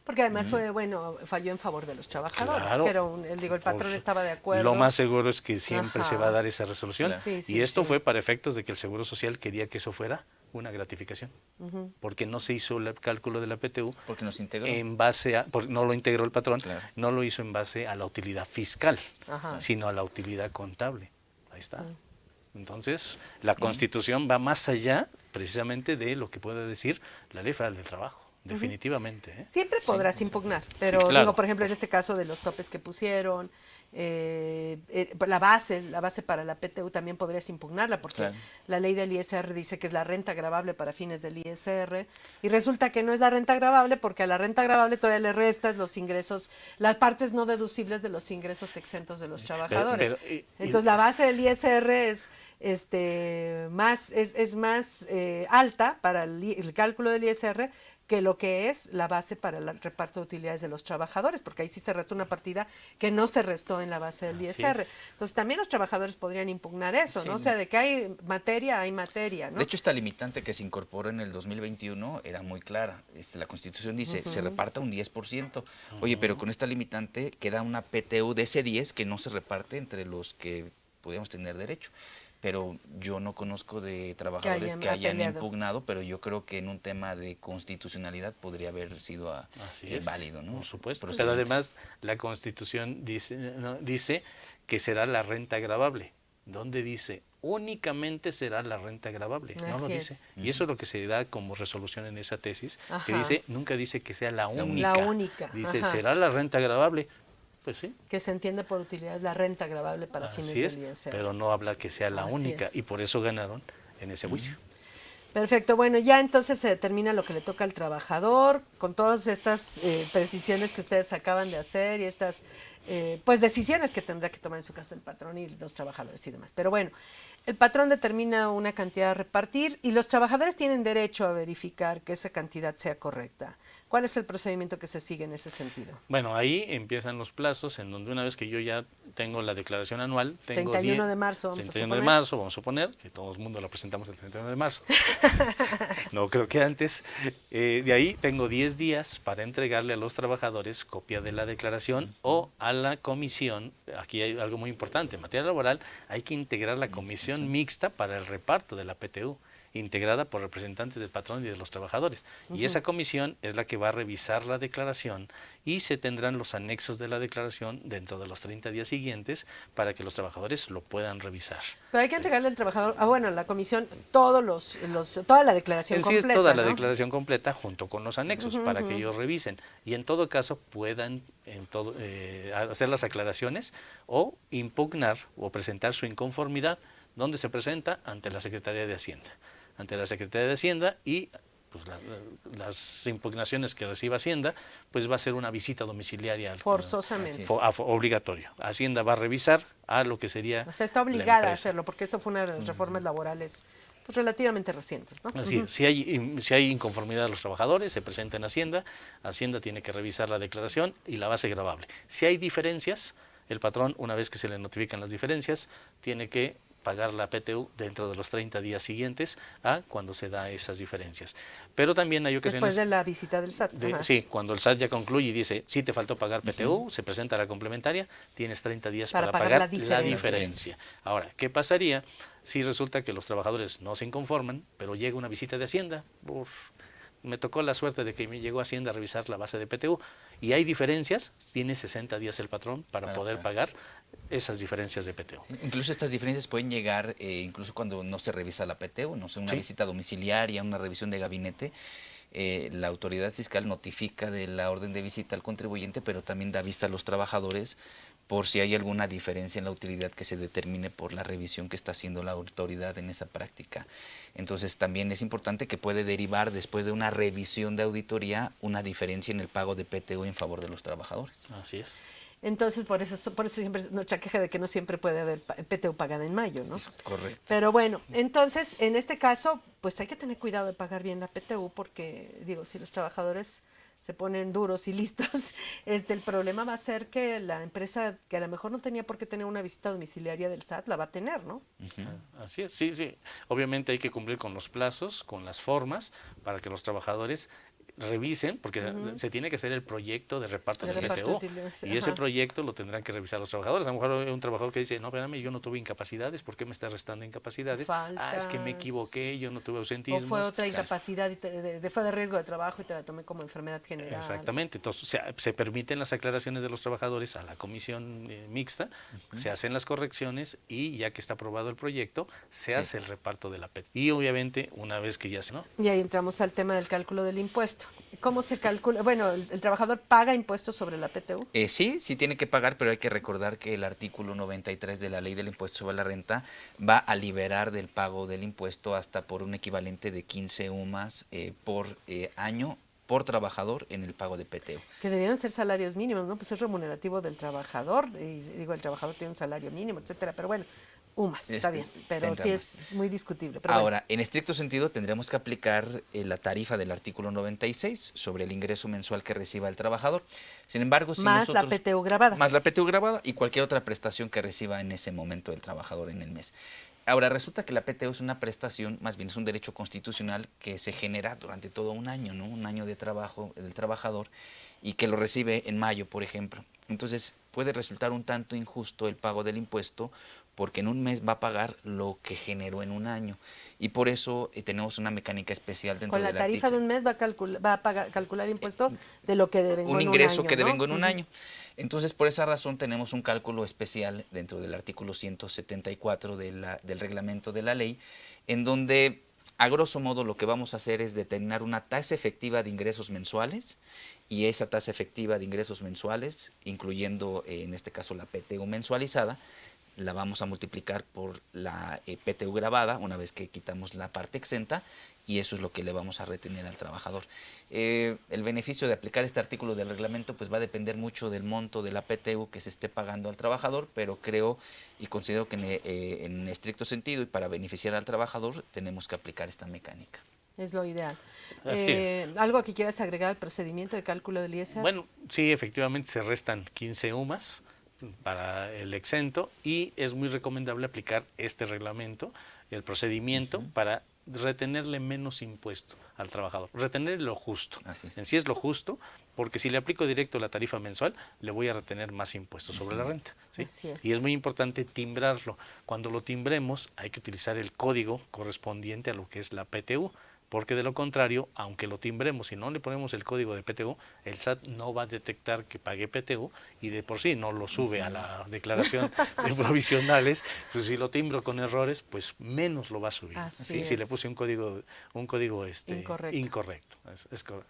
Porque además falló en favor de los trabajadores, Claro. que era el patrón estaba de acuerdo. Lo más seguro es que siempre se va a Ajá. dar esa resolución. Claro. Sí, sí, y esto sí. fue para efectos de que el Seguro Social quería que eso fuera una gratificación. Porque no se hizo el cálculo de la PTU Porque nos integró. en base a, porque no lo integró el patrón, Claro. no lo hizo en base a la utilidad fiscal, Ajá. sino a la utilidad contable. Ahí está. Entonces, la Constitución va más allá precisamente de lo que puede decir la Ley Federal del Trabajo, definitivamente. Siempre podrás impugnar, pero Sí, claro. digo, por ejemplo, en este caso de los topes que pusieron, la base para la PTU también podrías impugnarla, porque Claro. la ley del ISR dice que es la renta gravable para fines del ISR, y resulta que no es la renta gravable porque a la renta gravable todavía le restas los ingresos, las partes no deducibles de los ingresos exentos de los trabajadores. Entonces la base del ISR es más alta para el cálculo del ISR que lo que es la base para el reparto de utilidades de los trabajadores, porque ahí sí se restó una partida que no se restó en la base del ISR. Entonces también los trabajadores podrían impugnar eso, ¿no? O sea, de que hay materia, ¿no? De hecho, esta limitante que se incorporó en el 2021 era muy clara. La Constitución dice, se reparta un 10%. Oye, pero con esta limitante queda una PTU de ese 10 que no se reparte entre los que podríamos tener derecho. Pero yo no conozco de trabajadores que hayan impugnado, pero yo creo que en un tema de constitucionalidad podría haber sido válido, ¿no? Por supuesto. Pero además la Constitución dice que será la renta gravable. ¿Dónde dice? Únicamente será la renta gravable, no lo dice. Y eso es lo que se da como resolución en esa tesis, que dice, nunca dice que sea la única. La única. Dice, será la renta gravable. Pues sí. Que se entiende por utilidad la renta gravable para fines del ISR. Pero no habla que sea la única, y por eso ganaron en ese juicio. Perfecto, bueno, ya entonces se determina lo que le toca al trabajador, con todas estas precisiones que ustedes acaban de hacer y estas pues decisiones que tendrá que tomar en su caso el patrón y los trabajadores y demás. Pero bueno, el patrón determina una cantidad a repartir y los trabajadores tienen derecho a verificar que esa cantidad sea correcta. ¿Cuál es el procedimiento que se sigue en ese sentido? Bueno, ahí empiezan los plazos en donde una vez que yo ya tengo la declaración anual, tengo 31 de marzo, 31 de marzo, vamos a suponer, que todo el mundo la presentamos el 31 de marzo. No creo que antes. De ahí tengo 10 días para entregarle a los trabajadores copia de la declaración o a la comisión. Aquí hay algo muy importante. En materia laboral hay que integrar la comisión mixta para el reparto de la PTU, integrada por representantes del patrón y de los trabajadores. Y esa comisión es la que va a revisar la declaración y se tendrán los anexos de la declaración dentro de los 30 días siguientes para que los trabajadores lo puedan revisar. Pero hay que entregarle al trabajador, a la comisión, toda la declaración completa, es toda ¿no? la declaración completa junto con los anexos para que ellos revisen y en todo caso puedan hacer las aclaraciones o impugnar o presentar su inconformidad, donde se presenta ante la Secretaría de Hacienda. Ante la Secretaría de Hacienda y pues, las impugnaciones que reciba Hacienda, pues va a ser una visita domiciliaria. Forzosamente. Obligatorio. Hacienda va a revisar a lo que sería. O sea, está obligada a hacerlo, porque eso fue una de las reformas laborales pues, relativamente recientes, ¿no? Así es. Si hay inconformidad de los trabajadores, se presenta en Hacienda, Hacienda tiene que revisar la declaración y la base gravable. Si hay diferencias, el patrón, una vez que se le notifican las diferencias, tiene que pagar la PTU dentro de los 30 días siguientes a cuando se da esas diferencias. Pero también hay ocasiones... Después de la visita del SAT. Sí, cuando el SAT ya concluye y dice, sí te faltó pagar PTU, se presenta la complementaria, tienes 30 días para pagar la diferencia. Ahora, ¿qué pasaría si resulta que los trabajadores no se inconforman, pero llega una visita de Hacienda? Me tocó la suerte de que me llegó Hacienda a revisar la base de PTU y hay diferencias, tiene 60 días el patrón para poder pagar esas diferencias de PTU. Sí, incluso estas diferencias pueden llegar incluso cuando no se revisa la PTU, no sé, una visita domiciliaria, una revisión de gabinete. La autoridad fiscal notifica de la orden de visita al contribuyente, pero también da vista a los trabajadores por si hay alguna diferencia en la utilidad que se determine por la revisión que está haciendo la autoridad en esa práctica. Entonces también es importante que puede derivar después de una revisión de auditoría una diferencia en el pago de PTU en favor de los trabajadores. Así es. Entonces, por eso siempre nuestra queja de que no siempre puede haber PTU pagada en mayo, ¿no? Correcto. Pero bueno, entonces, en este caso, pues hay que tener cuidado de pagar bien la PTU porque, digo, si los trabajadores se ponen duros y listos, el problema va a ser que la empresa, que a lo mejor no tenía por qué tener una visita domiciliaria del SAT, la va a tener, ¿no? Así es, sí. Obviamente hay que cumplir con los plazos, con las formas, para que los trabajadores revisen, porque se tiene que hacer el proyecto de reparto El del reparto PTU, de utilidades, y ese ajá. proyecto lo tendrán que revisar los trabajadores. A lo mejor hay un trabajador que dice, no, espérame, yo no tuve incapacidades, ¿por qué me está restando incapacidades? Es que me Faltas. equivoqué, yo no tuve O ausentismos. fue otra incapacidad, fue de riesgo de trabajo y te la tomé como enfermedad general. Exactamente, entonces se permiten las aclaraciones de los trabajadores a la comisión mixta, se hacen las correcciones y ya que está aprobado el proyecto, se hace el reparto de la PTU. Y obviamente, una vez que ya se... ¿no? Y ahí entramos al tema del cálculo del impuesto. ¿Cómo se calcula? Bueno, el trabajador paga impuestos sobre la PTU. Sí tiene que pagar, pero hay que recordar que el artículo 93 de la Ley del Impuesto sobre la Renta va a liberar del pago del impuesto hasta por un equivalente de 15 UMAS por año por trabajador en el pago de PTU. Que debieron ser salarios mínimos, ¿no? Pues es remunerativo del trabajador, y digo, el trabajador tiene un salario mínimo, etcétera, pero bueno, UMAS, está bien, pero sí es muy discutible. Pero ahora, bueno. en estricto sentido, tendremos que aplicar la tarifa del artículo 96 sobre el ingreso mensual que reciba el trabajador. Sin embargo, si Más nosotros... la PTU grabada. Más la PTU grabada y cualquier otra prestación que reciba en ese momento el trabajador en el mes. Ahora, resulta que la PTU es una prestación, más bien es un derecho constitucional que se genera durante todo un año, ¿no? Un año de trabajo del trabajador y que lo recibe en mayo, por ejemplo. Entonces, puede resultar un tanto injusto el pago del impuesto porque en un mes va a pagar lo que generó en un año. Y por eso tenemos una mecánica especial dentro Con la del tarifa artículo. de un mes va a calcular impuesto de lo que devengo Un en ingreso un año, que ¿no? devengo en un año. Entonces, por esa razón tenemos un cálculo especial dentro del artículo 174 del reglamento de la ley, en donde, a grosso modo, lo que vamos a hacer es determinar una tasa efectiva de ingresos mensuales, y esa tasa efectiva de ingresos mensuales, incluyendo en este caso la PTU mensualizada, la vamos a multiplicar por la PTU grabada, una vez que quitamos la parte exenta, y eso es lo que le vamos a retener al trabajador. El beneficio de aplicar este artículo del reglamento pues va a depender mucho del monto de la PTU que se esté pagando al trabajador, pero creo y considero que en estricto sentido y para beneficiar al trabajador tenemos que aplicar esta mecánica. Es lo ideal. Así ¿Algo que quieras agregar al procedimiento de cálculo del ISR? Bueno, sí, efectivamente se restan 15 UMAS para el exento y es muy recomendable aplicar este reglamento, el procedimiento, para retenerle menos impuesto al trabajador, retener lo justo. Así es. En sí es lo justo, porque si le aplico directo la tarifa mensual, le voy a retener más impuestos sobre la renta. ¿Sí? Así es. Y es muy importante timbrarlo. Cuando lo timbremos, hay que utilizar el código correspondiente a lo que es la PTU, porque de lo contrario, aunque lo timbremos y no le ponemos el código de PTU, el SAT no va a detectar que pagué PTU y de por sí no lo sube a la declaración de provisionales. Pues si lo timbro con errores, pues menos lo va a subir. Así Si es. le puse un código incorrecto.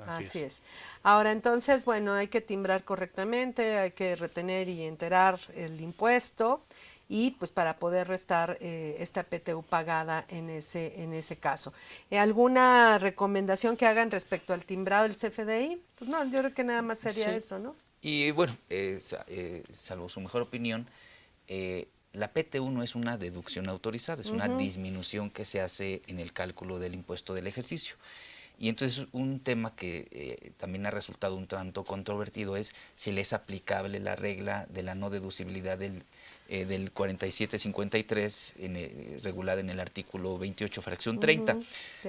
Así es. Ahora, entonces, bueno, hay que timbrar correctamente, hay que retener y enterar el impuesto, y pues para poder restar esta PTU pagada en ese caso. ¿Alguna recomendación que hagan respecto al timbrado del CFDI? Pues no, yo creo que nada más sería eso, ¿no? Y bueno, salvo su mejor opinión, la PTU no es una deducción autorizada, es una disminución que se hace en el cálculo del impuesto del ejercicio. Y entonces un tema que también ha resultado un tanto controvertido es si le es aplicable la regla de la no deducibilidad del 4753 regulada en el artículo 28 fracción 30.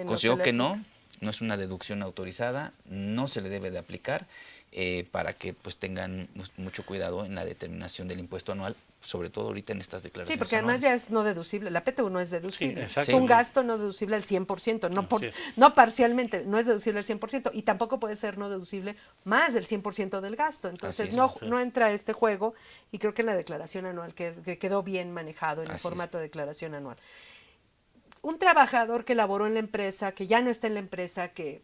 Considero que no es una deducción autorizada, no se le debe de aplicar para que pues tengan mucho cuidado en la determinación del impuesto anual, sobre todo ahorita en estas declaraciones. Sí, porque además anuales. ya es no deducible, la PTU no es deducible, Sí, es un gasto no deducible al 100%, no parcialmente, no es deducible al 100%, y tampoco puede ser no deducible más del 100% del gasto, entonces no entra este juego, y creo que en la declaración anual que quedó bien manejado en el formato de declaración anual. Un trabajador que laboró en la empresa, que ya no está en la empresa, que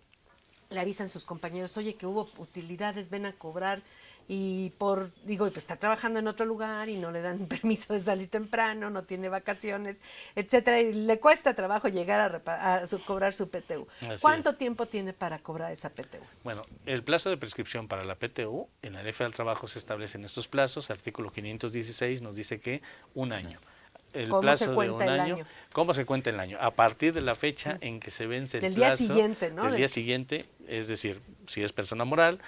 le avisan sus compañeros, oye, que hubo utilidades, ven a cobrar, y pues está trabajando en otro lugar y no le dan permiso de salir temprano, no tiene vacaciones, etcétera, y le cuesta trabajo llegar a cobrar su PTU. ¿Cuánto tiempo tiene para cobrar esa PTU? Bueno, el plazo de prescripción para la PTU en la Ley Federal del Trabajo se establecen estos plazos. Artículo 516 nos dice que un año. El ¿Cómo plazo se cuenta de un el año? ¿Cómo se cuenta el año? A partir de la fecha en que se vence el del plazo. Del día siguiente, ¿no? Del día siguiente, es decir, si es persona moral,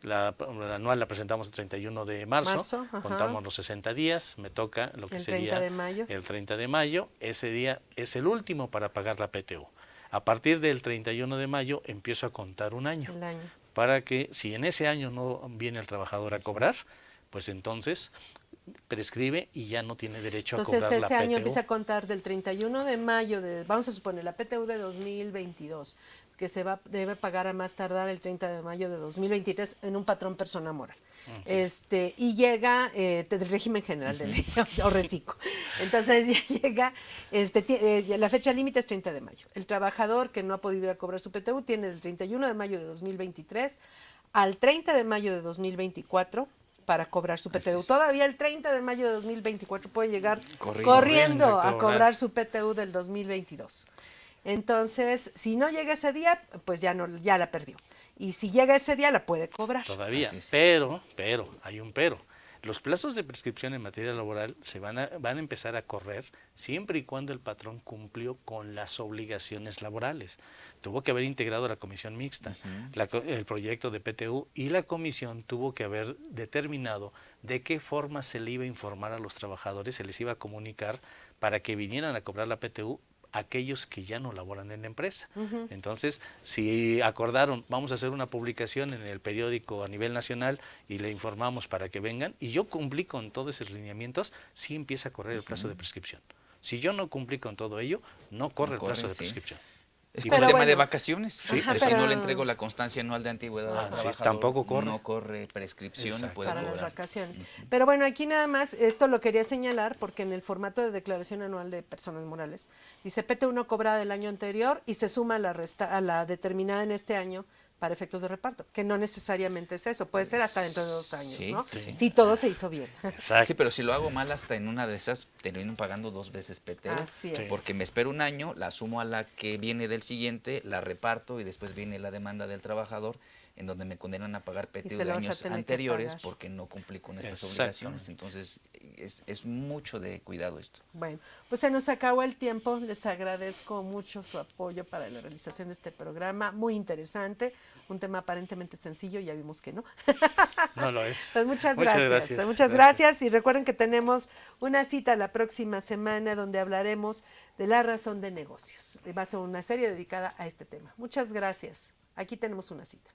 la anual la presentamos el 31 de marzo, contamos los 60 días, me toca lo que sería el 30 de mayo, ese día es el último para pagar la PTU. A partir del 31 de mayo empiezo a contar un año, El año. para que si en ese año no viene el trabajador a cobrar, pues entonces prescribe y ya no tiene derecho a Entonces cobrar la ese año PTU. empieza a contar del 31 de mayo, vamos a suponer, la PTU de 2022, que debe pagar a más tardar el 30 de mayo de 2023 en un patrón persona moral. Y llega del régimen general de ley o reciclo. Entonces ya llega, la fecha límite es 30 de mayo. El trabajador que no ha podido ir a cobrar su PTU tiene del 31 de mayo de 2023 al 30 de mayo de 2024 para cobrar su PTU. Todavía el 30 de mayo de 2024 puede llegar corriendo a cobrar su PTU del 2022. Entonces, si no llega ese día, pues ya la perdió. Y si llega ese día, la puede cobrar. Todavía, pero, hay un pero. Los plazos de prescripción en materia laboral van a empezar a correr siempre y cuando el patrón cumplió con las obligaciones laborales. Tuvo que haber integrado la comisión mixta, el proyecto de PTU, y la comisión tuvo que haber determinado de qué forma se le iba a informar a los trabajadores, se les iba a comunicar para que vinieran a cobrar la PTU aquellos que ya no laboran en la empresa. Entonces, si acordaron, vamos a hacer una publicación en el periódico a nivel nacional y le informamos para que vengan, y yo cumplí con todos esos lineamientos, sí empieza a correr el plazo de prescripción. Si yo no cumplí con todo ello, no corre el plazo de prescripción. Es Y como el pero tema de bueno. vacaciones. Sí, Si pero- no le entrego la constancia anual de antigüedad al trabajador, tampoco corre. no corre prescripción y Exacto. puede Para las cobrar. vacaciones. Pero bueno, aquí nada más, esto lo quería señalar porque en el formato de declaración anual de personas morales dice PTU no cobrada del año anterior y se suma a la determinada en este año para efectos de reparto, que no necesariamente es eso, puede ser hasta dentro de 2 años, Sí, ¿no? sí. Si todo se hizo bien. Exacto. Sí, pero si lo hago mal, hasta en una de esas termino pagando 2 veces PTU. Así es. Porque me espero un año, la sumo a la que viene del siguiente, la reparto y después viene la demanda del trabajador, en donde me condenan a pagar se PTU lo de vas a años tener que anteriores pagar. porque no cumplí con estas Exactamente. obligaciones. Entonces, es mucho de cuidado esto. Bueno, pues se nos acabó el tiempo. Les agradezco mucho su apoyo para la realización de este programa. Muy interesante. Un tema aparentemente sencillo, ya vimos que no. No lo es. Pues muchas gracias. Muchas gracias. Y recuerden que tenemos una cita la próxima semana donde hablaremos de la razón de negocios. Va a ser una serie dedicada a este tema. Muchas gracias. Aquí tenemos una cita.